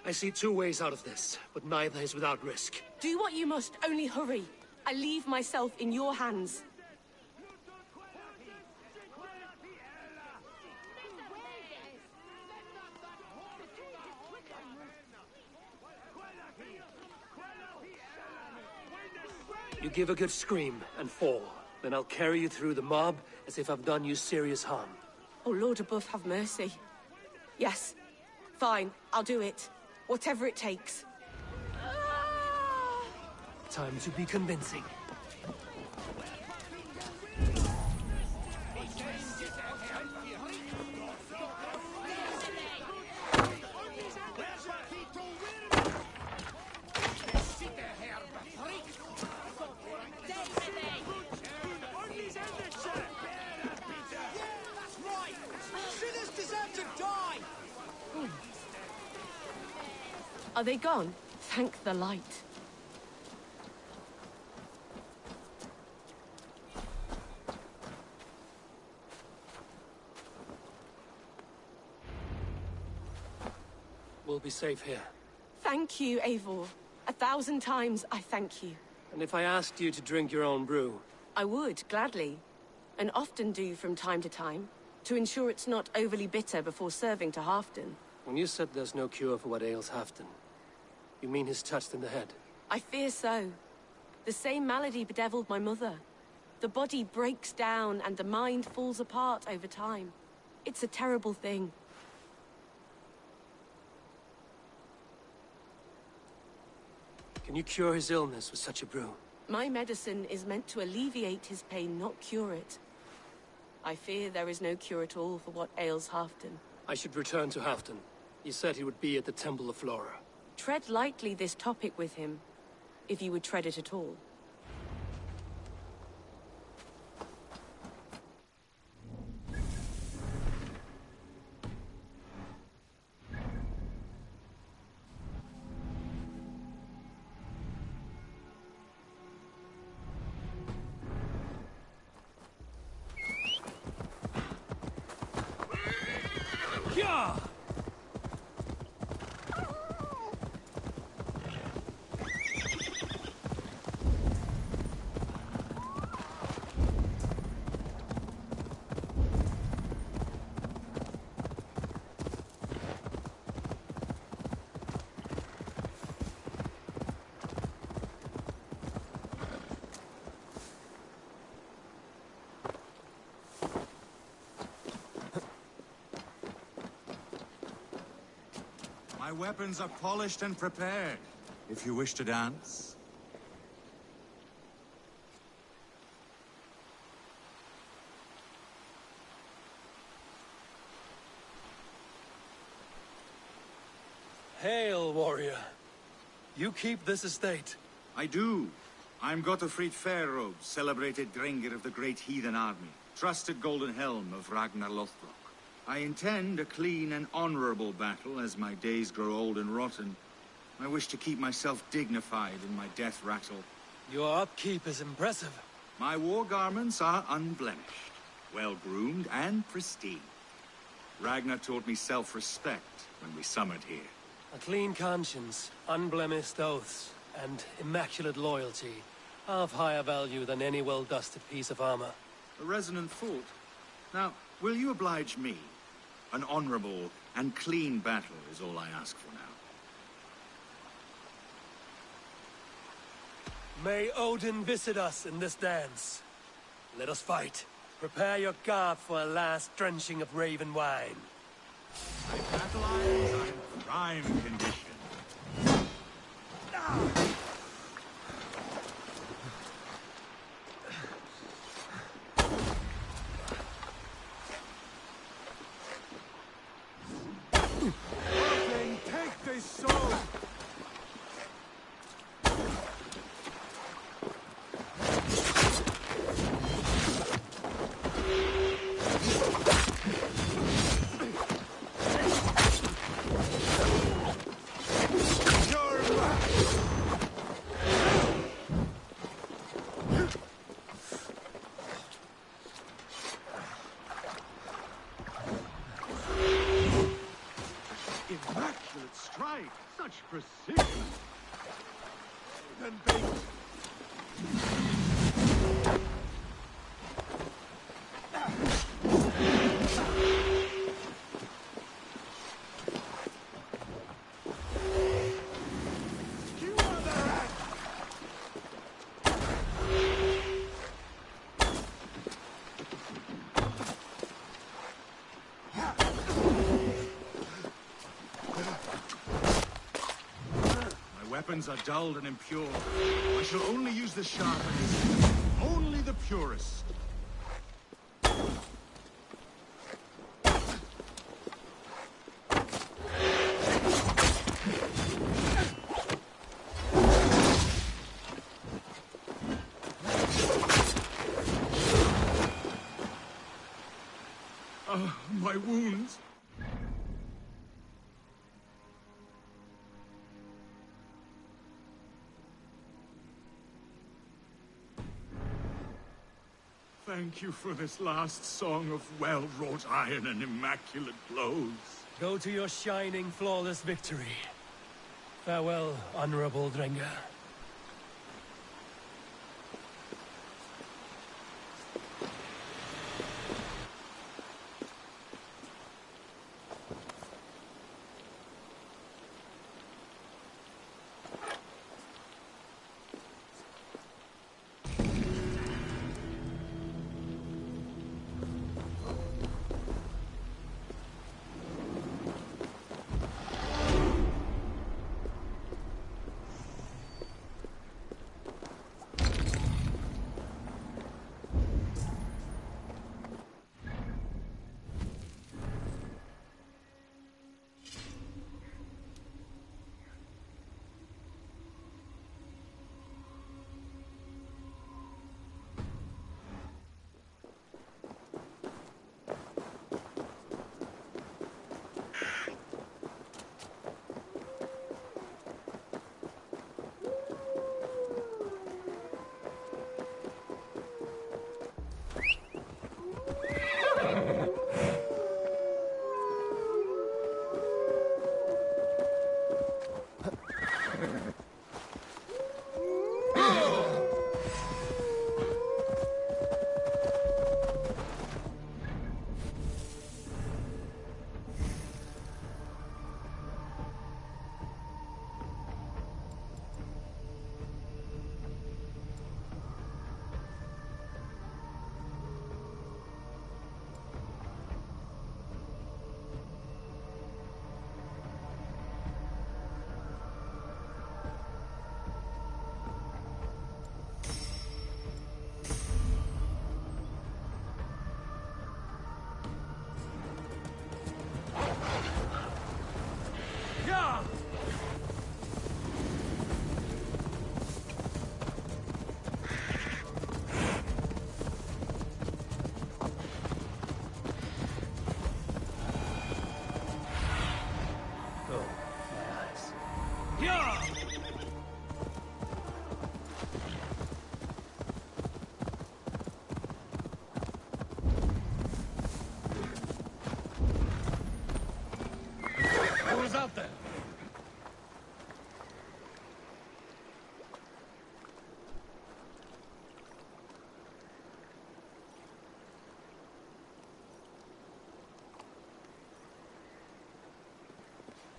I see two ways out of this, but neither is without risk. Do what you must, only hurry. I leave myself in your hands. You give a good scream and fall. Then I'll carry you through the mob as if I've done you serious harm. Oh, Lord above, have mercy. Yes. Fine, I'll do it. Whatever it takes. Time to be convincing. Are they gone? Thank the light. We'll be safe here. Thank you, Eivor. 1,000 times I thank you. And if I asked you to drink your own brew? I would, gladly. And often do from time to time, to ensure it's not overly bitter before serving to Halfdan. When you said there's no cure for what ails Halfdan, you mean he's touched in the head? I fear so. The same malady bedeviled my mother. The body breaks down and the mind falls apart over time. It's a terrible thing. Can you cure his illness with such a brew? My medicine is meant to alleviate his pain, not cure it. I fear there is no cure at all for what ails Halfdan. I should return to Halfdan. He said he would be at the Temple of Flora. Tread lightly this topic with him, if you would tread it at all. Yeah! My weapons are polished and prepared, if you wish to dance. Hail, warrior. You keep this estate. I do. I'm Gottfried Fairrobe, celebrated Drengr of the great heathen army, trusted golden helm of Ragnar Lothbrok. I intend a clean and honorable battle as my days grow old and rotten. I wish to keep myself dignified in my death rattle. Your upkeep is impressive. My war garments are unblemished, well-groomed and pristine. Ragnar taught me self-respect when we summoned here. A clean conscience, unblemished oaths, and immaculate loyalty are of higher value than any well-dusted piece of armor. A resonant thought. Now, will you oblige me? An honorable and clean battle is all I ask for now. May Odin visit us in this dance. Let us fight. Prepare your garb for a last drenching of raven wine. My battle irons are in prime condition. Then take this sword! Immaculate strike! Such precision! Then bait! Weapons are dulled and impure. I shall only use the sharpest. Only the purest. My wounds. Thank you for this last song of well-wrought iron and immaculate blows. Go to your shining, flawless victory. Farewell, honorable Drengr.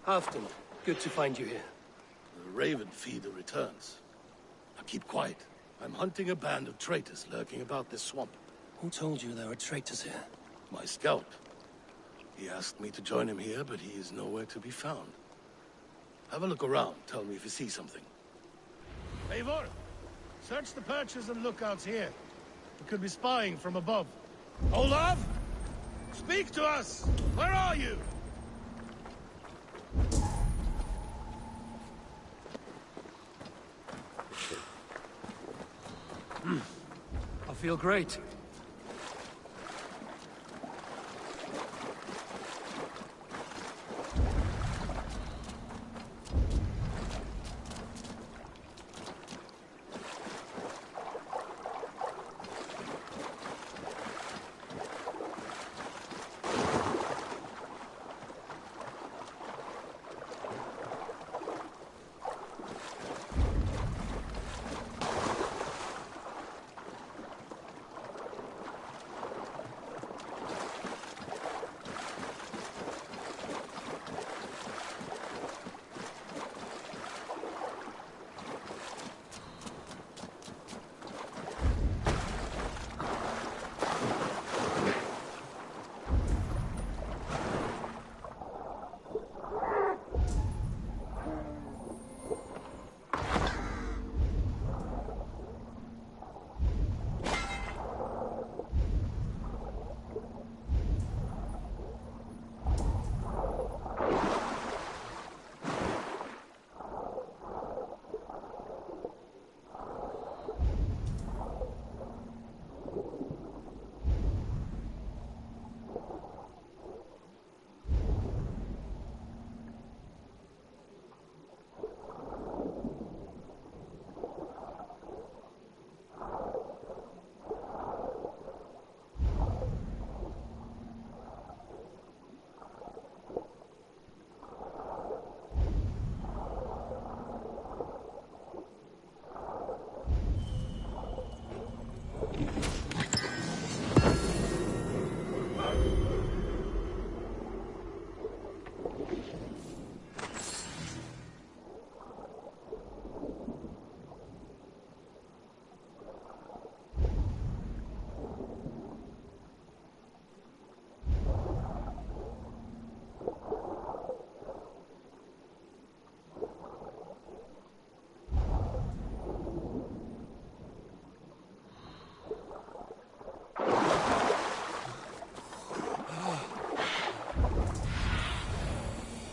Halfton, good to find you here. The Raven feeder returns. Now keep quiet. I'm hunting a band of traitors lurking about this swamp. Who told you there were traitors here? My scout. He asked me to join him here, but he is nowhere to be found. Have a look around. Tell me if you see something. Eivor, search the perches and lookouts here. We could be spying from above. Olaf! Speak to us! Where are you? I feel great.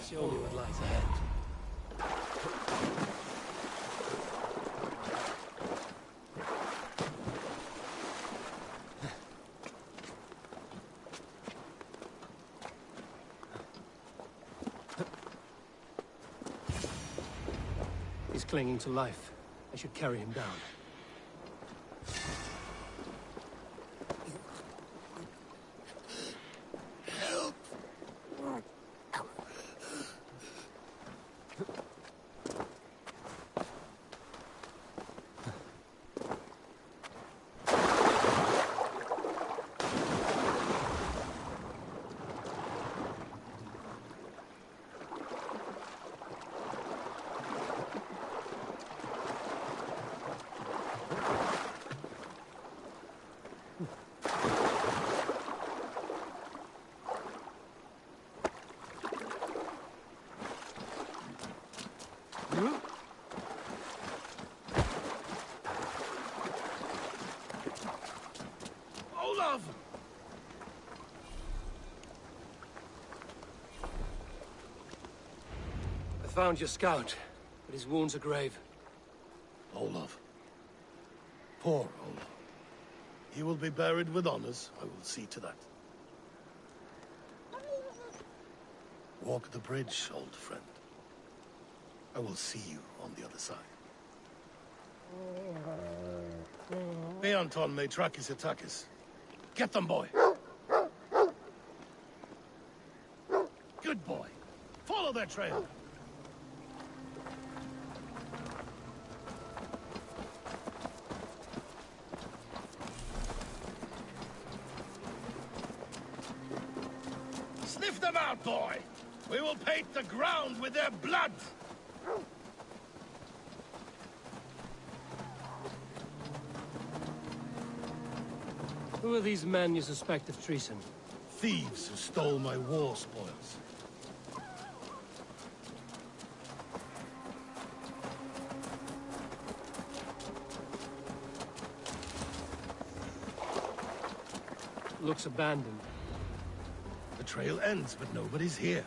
Show me what lies ahead. He's clinging to life. I should carry him down. Olaf! I found your scout, but his wounds are grave. Olaf. Poor Olaf. He will be buried with honors. I will see to that. Walk the bridge, old friend. I will see you on the other side. Beanton may track his attackers. Get them, boy! Good boy. Follow their trail. Sniff them out, boy! We will paint the ground with their blood! Who are these men you suspect of treason? Thieves who stole my war spoils. Looks abandoned. The trail ends, but nobody's here.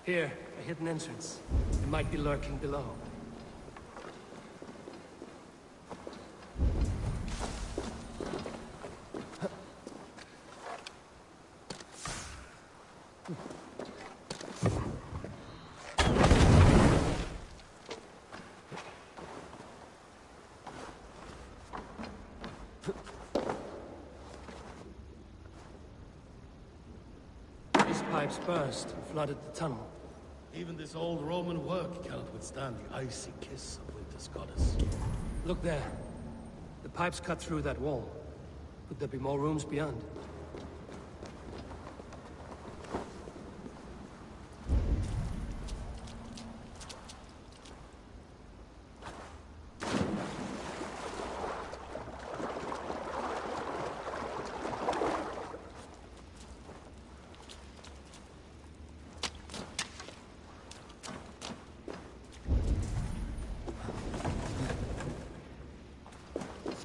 Here, a hidden entrance. It might be lurking below. These pipes burst and flooded the tunnel. Even this old Roman work cannot withstand the icy kiss of winter's goddess. Look there. The pipes cut through that wall. Could there be more rooms beyond?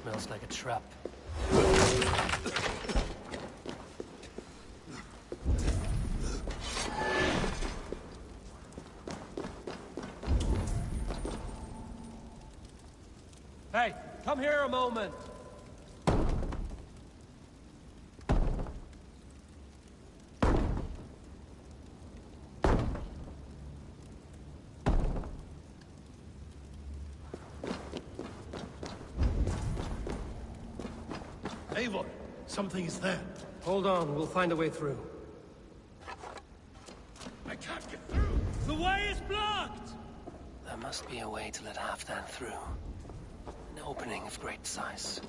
Smells like a trap. Hey, come here a moment. Eivor, something is there. Hold on, we'll find a way through. I can't get through! The way is blocked! There must be a way to let Halfdan through. An opening of great size.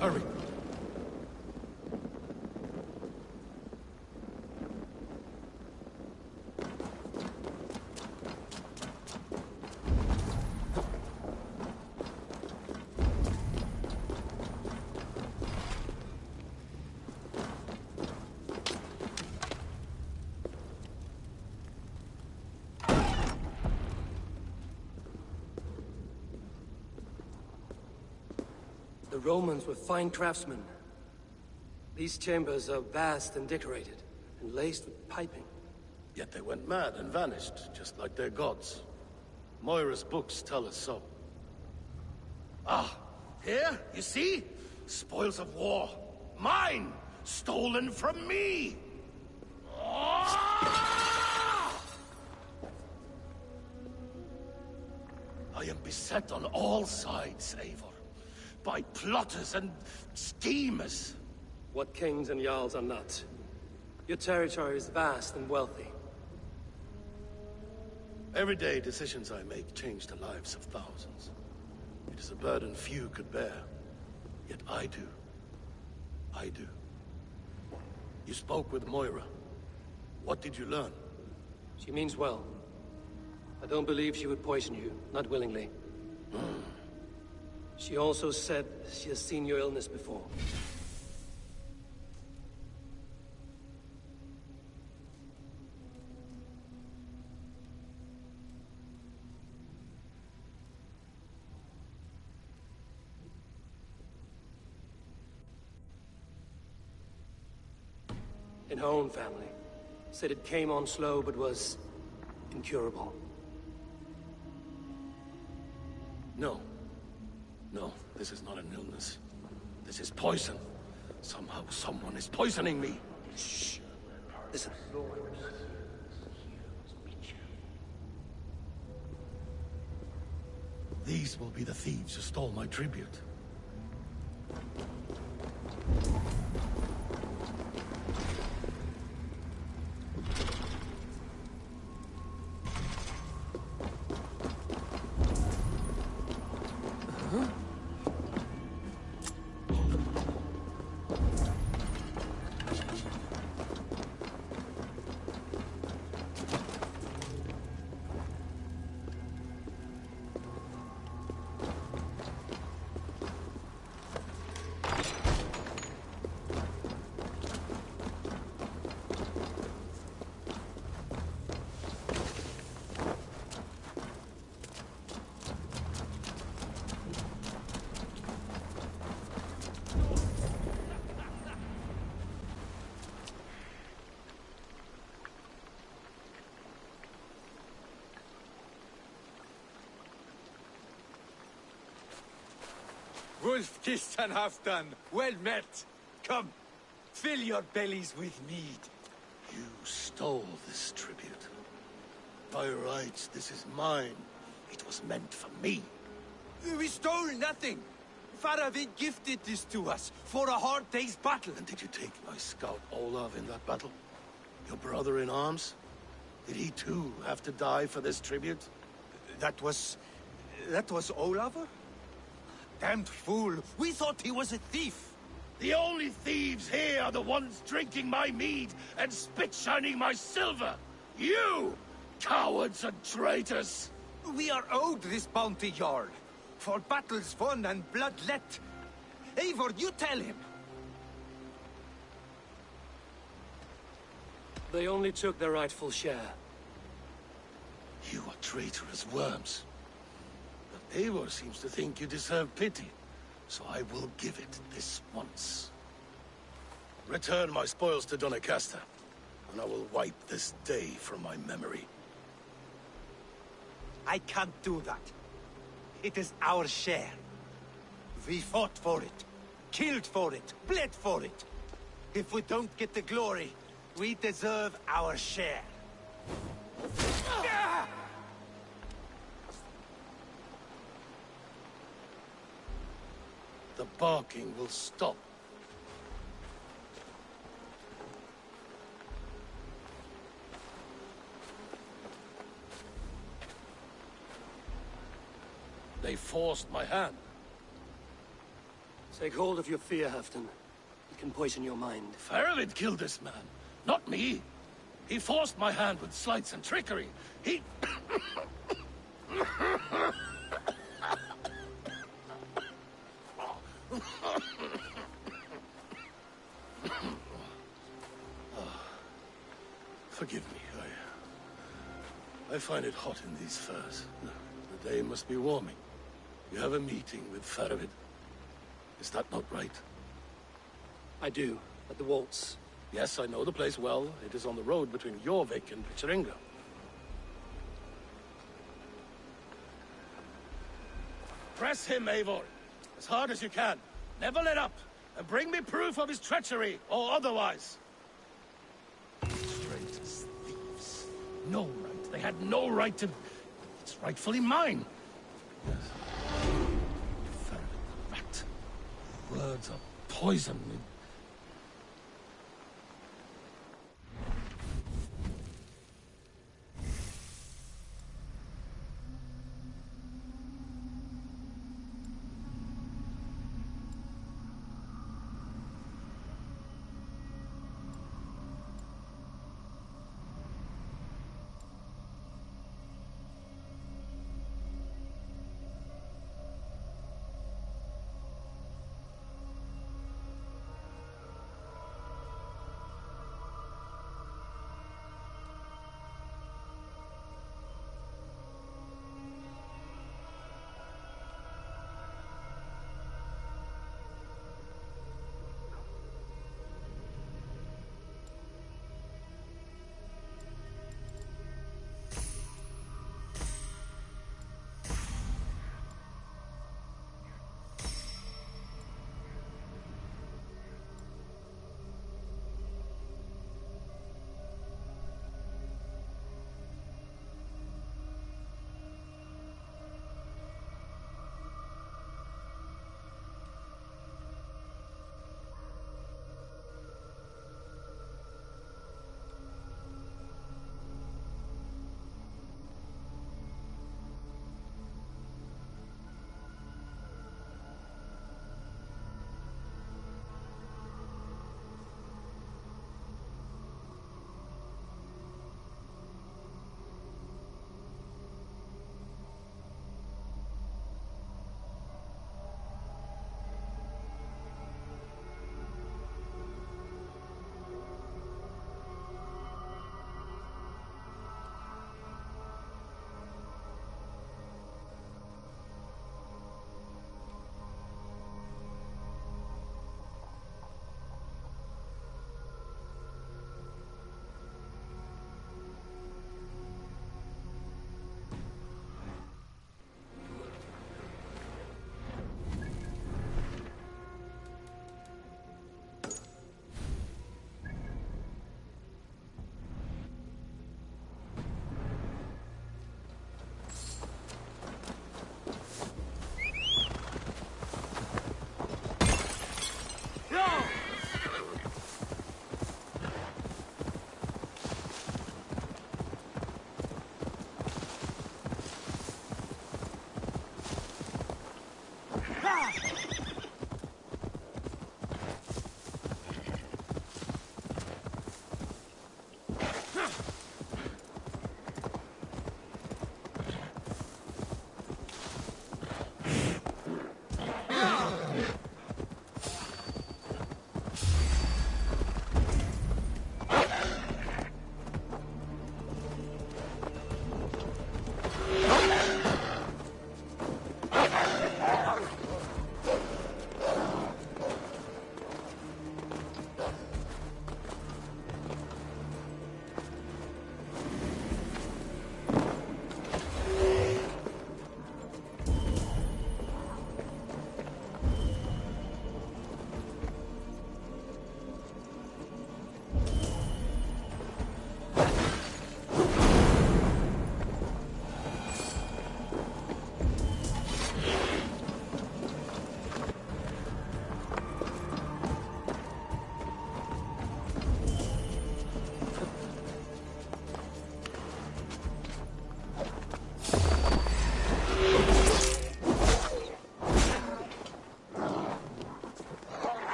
Hurry! Romans were fine craftsmen. These chambers are vast and decorated, and laced with piping. Yet they went mad and vanished, just like their gods. Moira's books tell us so. Ah, here, you see? Spoils of war. Mine! Stolen from me! Ah! I am beset on all sides, Eivor. By plotters and schemers. What kings and jarls are not? Your territory is vast and wealthy. Everyday decisions I make change the lives of thousands. It is a burden few could bear. Yet I do. I do. You spoke with Moira. What did you learn? She means well. I don't believe she would poison you, not willingly. She also said she has seen your illness before. In her own family. Said it came on slow, but was incurable. No. No, this is not an illness. This is poison. Somehow someone is poisoning me. Shh. Listen. These will be the thieves who stole my tribute. Wolf-kissed and Halfdan, well met. Come, fill your bellies with mead. You stole this tribute. By rights, this is mine. It was meant for me. We stole nothing. Faravid gifted this to us for a hard day's battle. And did you take my scout Olav in that battle? Your brother in arms? Did he too have to die for this tribute? That was Olav? Damned fool! We thought he was a thief! The only thieves here are the ones drinking my mead and spit-shining my silver! You! Cowards and traitors! We are owed this bounty, Jarl. For battles won and blood let. Eivor, you tell him! They only took their rightful share. You are traitorous worms. But Eivor seems to think you deserve pity, so I will give it this once. Return my spoils to Doncaster, and I will wipe this day from my memory. I can't do that. It is our share. We fought for it, killed for it, bled for it. If we don't get the glory, we deserve our share. The barking will stop. They forced my hand. Take hold of your fear, Halfdan. It can poison your mind. Faravid killed this man, not me. He forced my hand with sleights and trickery. He... Forgive me, I find it hot in these furs. The day must be warming. You have a meeting with Faravid. Is that not right? I do, at the waltz. Yes, I know the place well. It is on the road between Jorvik and Picheringa. Press him, Eivor, as hard as you can. Never let up, and bring me proof of his treachery, or otherwise. Traitors, thieves. No right. They had no right to... It's rightfully mine. Yes. Ferret, rat. Words are poison.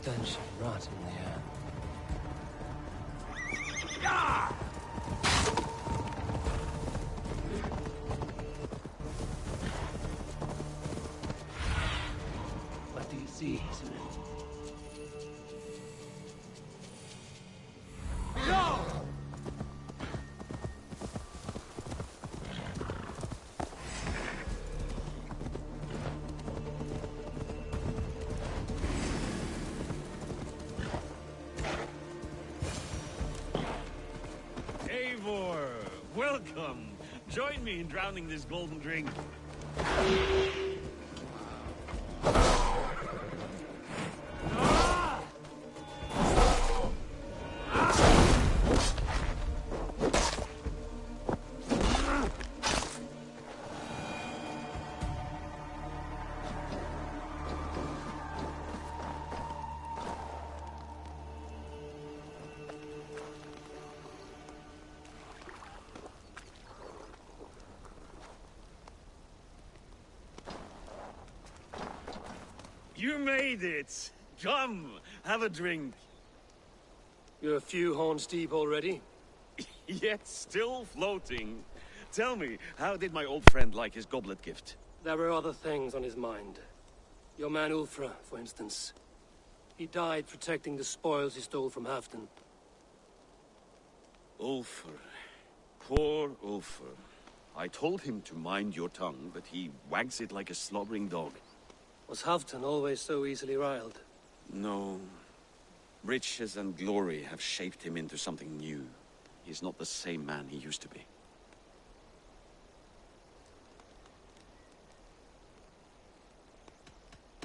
stench of rot in the air. What do you see, Sir? No! Eivor, welcome. Join me in drowning this golden drink. You made it! Come, have a drink. You're a few horns deep already? Yet still floating. Tell me, how did my old friend like his goblet gift? There were other things on his mind. Your man Ulfra, for instance. He died protecting the spoils he stole from Halfdan. Ulfr. Poor Ulfr. I told him to mind your tongue, but he wags it like a slobbering dog. Was Halfdan always so easily riled? No. Riches and glory have shaped him into something new. He's not the same man he used to be.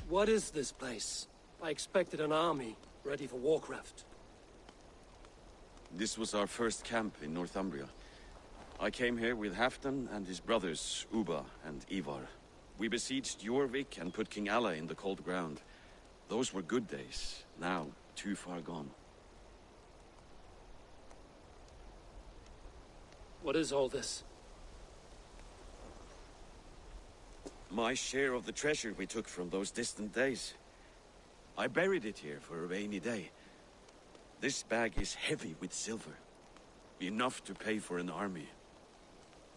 What is this place? I expected an army, ready for Warcraft. This was our first camp in Northumbria. I came here with Halfdan and his brothers, Ubba and Ivar. We besieged Jorvik and put King Alla in the cold ground. Those were good days, now too far gone. What is all this? My share of the treasure we took from those distant days. I buried it here for a rainy day. This bag is heavy with silver. Enough to pay for an army.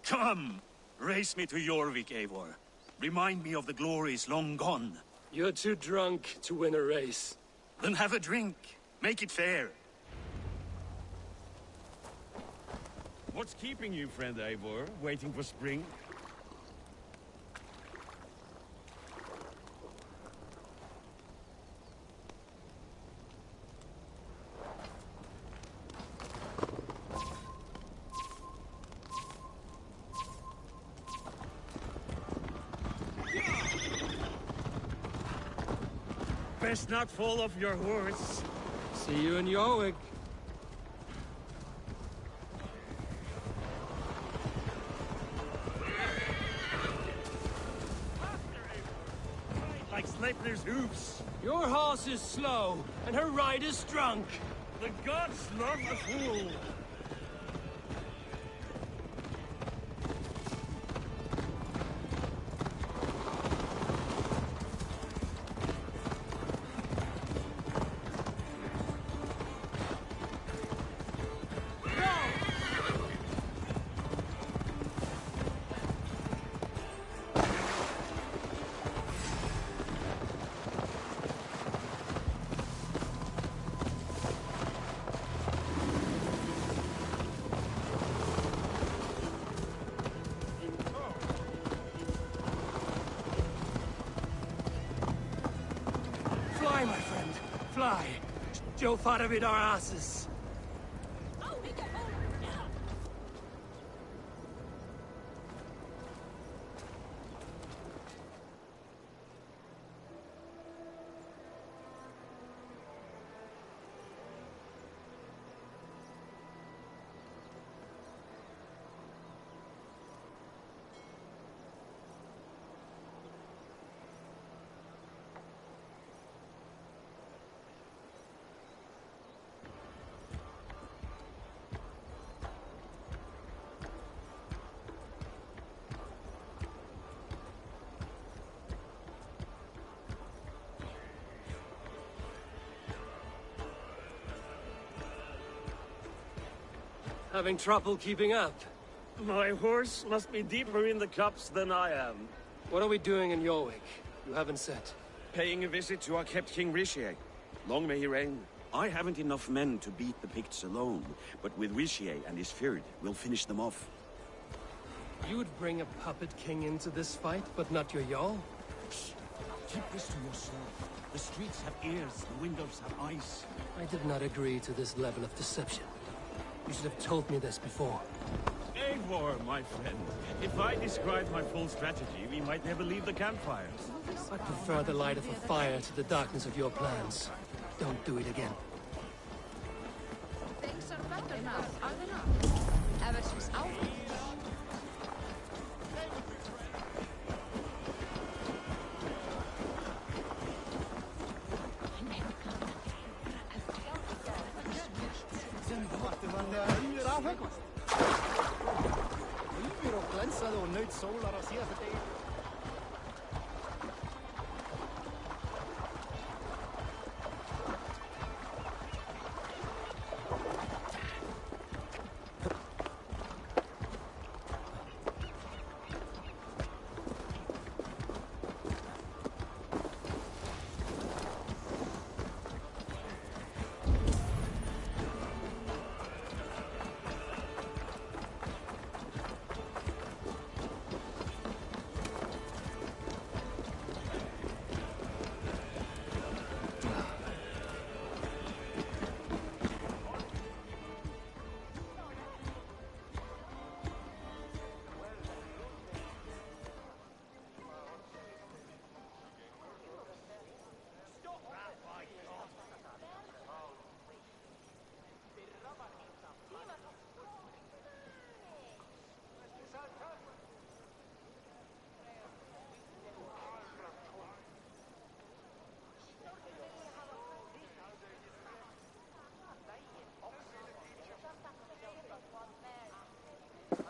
Come! Race me to Jorvik, Eivor. Remind me of the glories long gone. You're too drunk to win a race. Then have a drink. Make it fair. What's keeping you, friend Eivor? Waiting for spring? Best not fall off your horse. See you in Jorvik. Like Sleipnir's hooves. Your horse is slow, and her rider's drunk. The gods love a fool. Fly, my friend. Fly. Joe Faravid our asses. Having trouble keeping up? My horse must be deeper in the cups than I am. What are we doing in Yorwick? You haven't said. Paying a visit to our kept King Richier. Long may he reign. I haven't enough men to beat the Picts alone, but with Richier and his Fyrd, we'll finish them off. You would bring a puppet king into this fight, but not your Jarl? Keep this to yourself. The streets have ears, the windows have eyes. I did not agree to this level of deception. You should have told me this before. Eivor, my friend. If I described my full strategy, we might never leave the campfires. I prefer the light of a fire to the darkness of your plans. Don't do it again. Things are better now, are they not? Ever since our...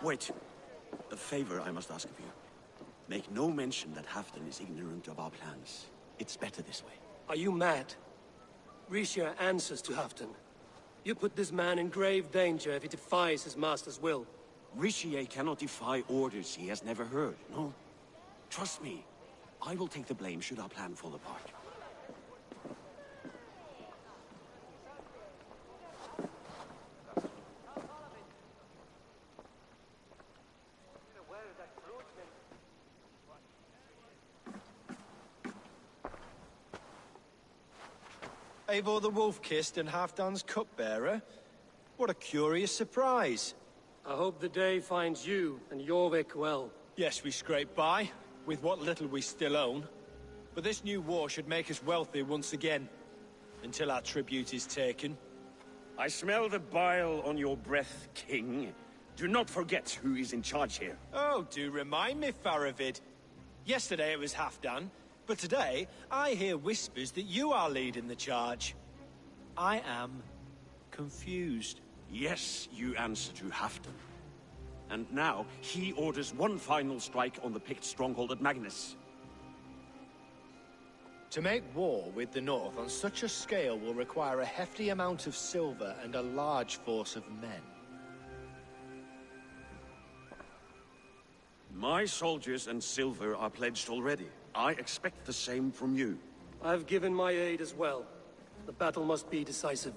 Wait. A favor I must ask of you. Make no mention that Halfdan is ignorant of our plans. It's better this way. Are you mad? Richier answers to Halfdan. You put this man in grave danger if he defies his master's will. Richier cannot defy orders he has never heard, no? Trust me. I will take the blame should our plan fall apart. Eivor the Wolf-Kissed and Halfdan's cupbearer? What a curious surprise. I hope the day finds you and Jorvik well. Yes, we scrape by, with what little we still own. But this new war should make us wealthy once again, until our tribute is taken. I smell the bile on your breath, King. Do not forget who is in charge here. Oh, do remind me, Faravid. Yesterday it was Halfdan, but today I hear whispers that you are leading the charge. I am confused. Yes, you answer to Halfdan. And now, he orders one final strike on the Pict stronghold at Magnus. To make war with the North on such a scale will require a hefty amount of silver and a large force of men. My soldiers and silver are pledged already. I expect the same from you. I've given my aid as well. The battle must be decisive.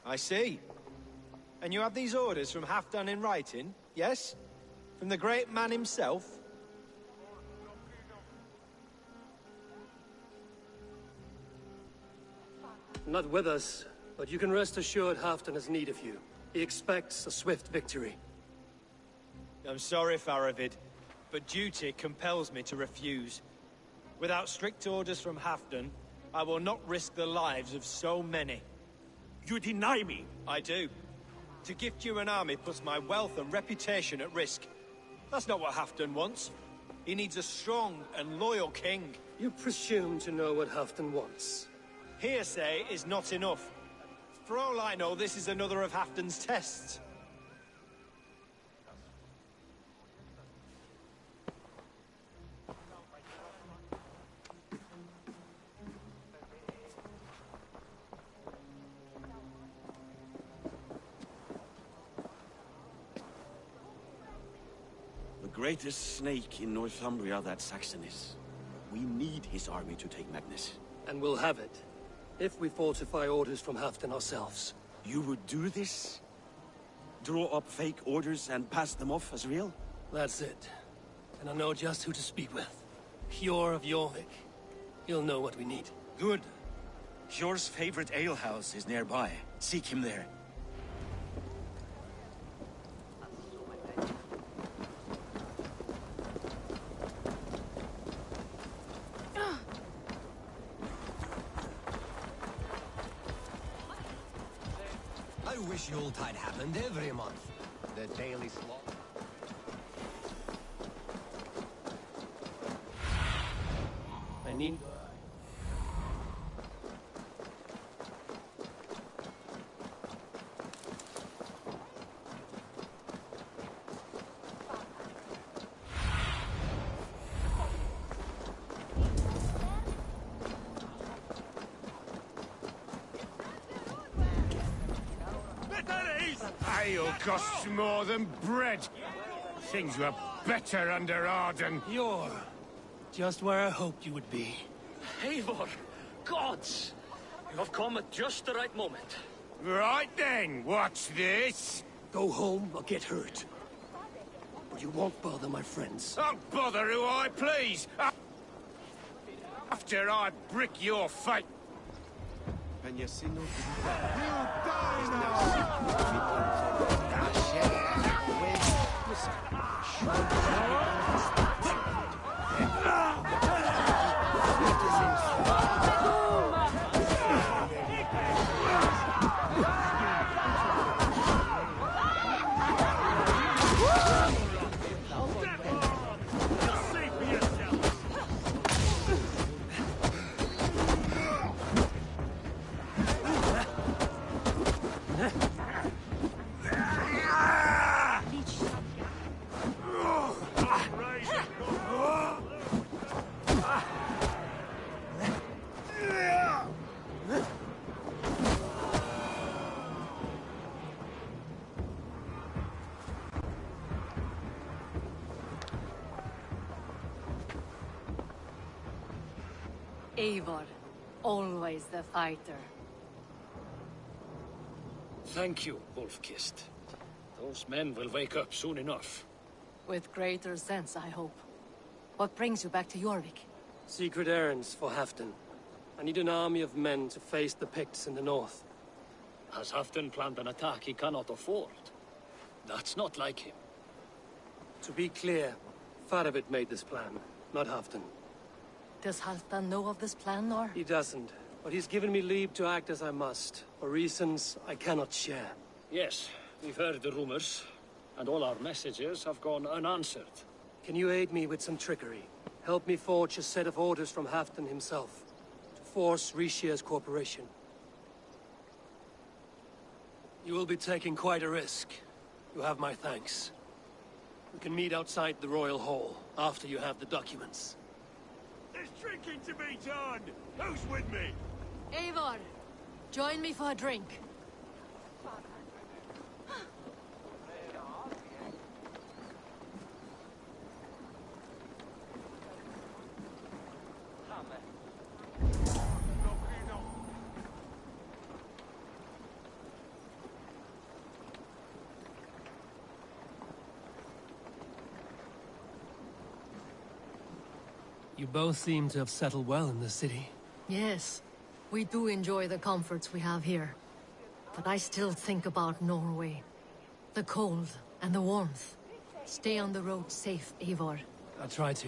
I see. And you have these orders from Halfdan in writing, yes? From the great man himself? Not with us, but you can rest assured Halfdan has need of you. He expects a swift victory. I'm sorry, Faravid, but duty compels me to refuse. Without strict orders from Halfdan, I will not risk the lives of so many. You deny me? I do. To gift you an army puts my wealth and reputation at risk. That's not what Halfdan wants. He needs a strong and loyal king. You presume to know what Halfdan wants. Hearsay is not enough. For all I know, this is another of Halfdan's tests. greatest snake in Northumbria that Saxon is. We need his army to take Magnus. And we'll have it, if we falsify orders from Halfdan ourselves. You would do this? Draw up fake orders and pass them off as real? That's it. And I know just who to speak with. Hjor of Jorvik. He'll know what we need. Good. Hjor's favorite alehouse is nearby. Seek him there. I wish Yuletide happened every month. The daily slaughter. I need... Ale costs more than bread. Things were better under Arden. You're just where I hoped you would be. Eivor! Gods! You have come at just the right moment. Right then, what's this? Go home or get hurt. But you won't bother my friends. I'll bother who I please. After I brick your fate. Eivor, always the fighter. Thank you, Wolf-Kissed. Those men will wake up soon enough. With greater sense, I hope. What brings you back to Jorvik? Secret errands for Halfdan. I need an army of men to face the Picts in the north. Has Halfdan planned an attack he cannot afford? That's not like him. To be clear, Faravid made this plan, not Halfdan. Does Halfdan know of this plan, or? He doesn't, but he's given me leave to act as I must, for reasons I cannot share. Yes, we've heard the rumors, and all our messages have gone unanswered. Can you aid me with some trickery? Help me forge a set of orders from Halfdan himself, to force Rishia's cooperation. You will be taking quite a risk. You have my thanks. We can meet outside the Royal Hall, after you have the documents. There's drinking to be done! Who's with me? Eivor, join me for a drink. You both seem to have settled well in the city. Yes, we do enjoy the comforts we have here. But I still think about Norway. The cold and the warmth. Stay on the road safe, Eivor. I'll try to.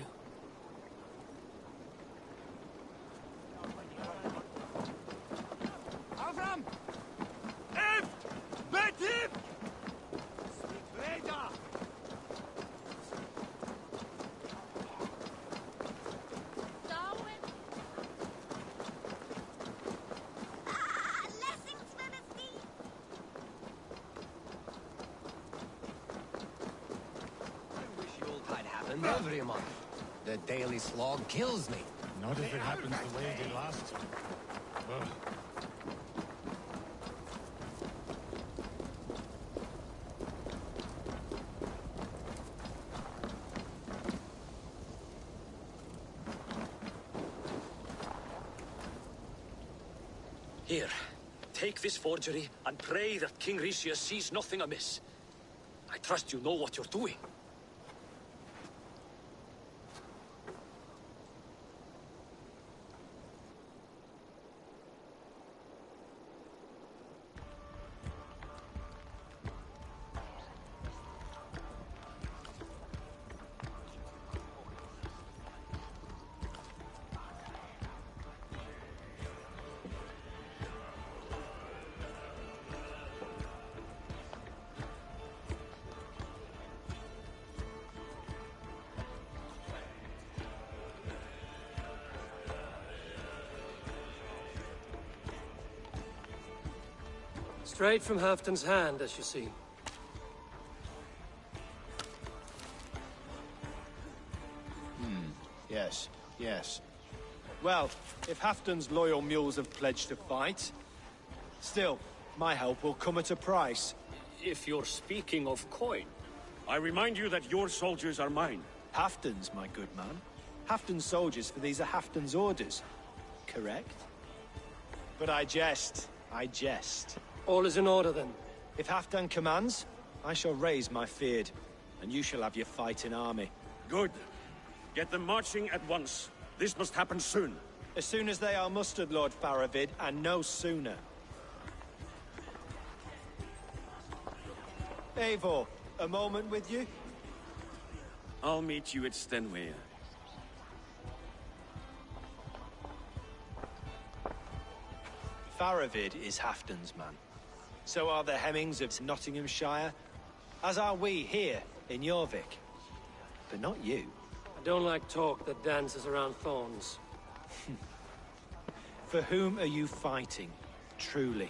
Avram! Eft! Betiv! Reda! Every month. The daily slog kills me. Not if it happens the way it did last time. Ugh. Here, take this forgery and pray that King Ricius sees nothing amiss. I trust you know what you're doing. Straight from Halfton's hand, as you see. Yes, yes. Well, if Halfton's loyal mules have pledged to fight, still, my help will come at a price. If you're speaking of coin. I remind you that your soldiers are mine. Halfton's, my good man. Halfton's soldiers, for these are Halfton's orders. Correct? But I jest. I jest. All is in order, then. If Halfdan commands, I shall raise my feared, and you shall have your fighting army. Good. Get them marching at once. This must happen soon. As soon as they are mustered, Lord Faravid, and no sooner. Eivor, a moment with you? I'll meet you at Stenway. Faravid is Halfdan's man. So are the Hemmings of Nottinghamshire, as are we here in Jorvik. But not you. I don't like talk that dances around thorns. For whom are you fighting, truly?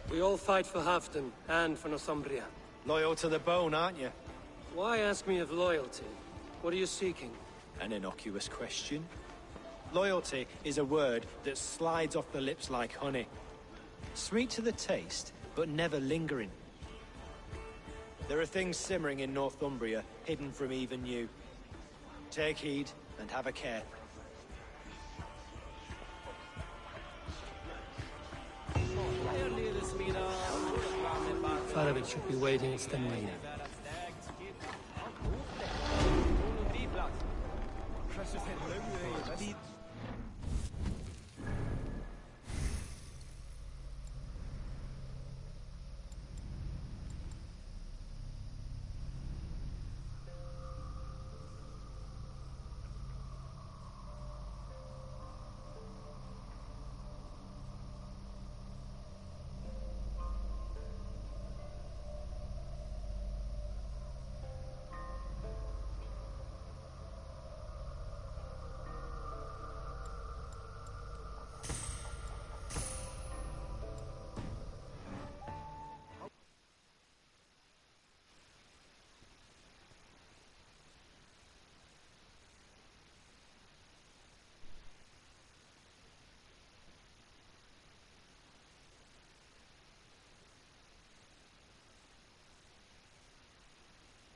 We all fight for Halfdan and for Northumbria. Loyal to the bone, aren't you? Why ask me of loyalty? What are you seeking? An innocuous question. Loyalty is a word that slides off the lips like honey. Sweet to the taste, but never lingering. There are things simmering in Northumbria, hidden from even you. Take heed, and have a care. Faravid should be waiting at Stenway.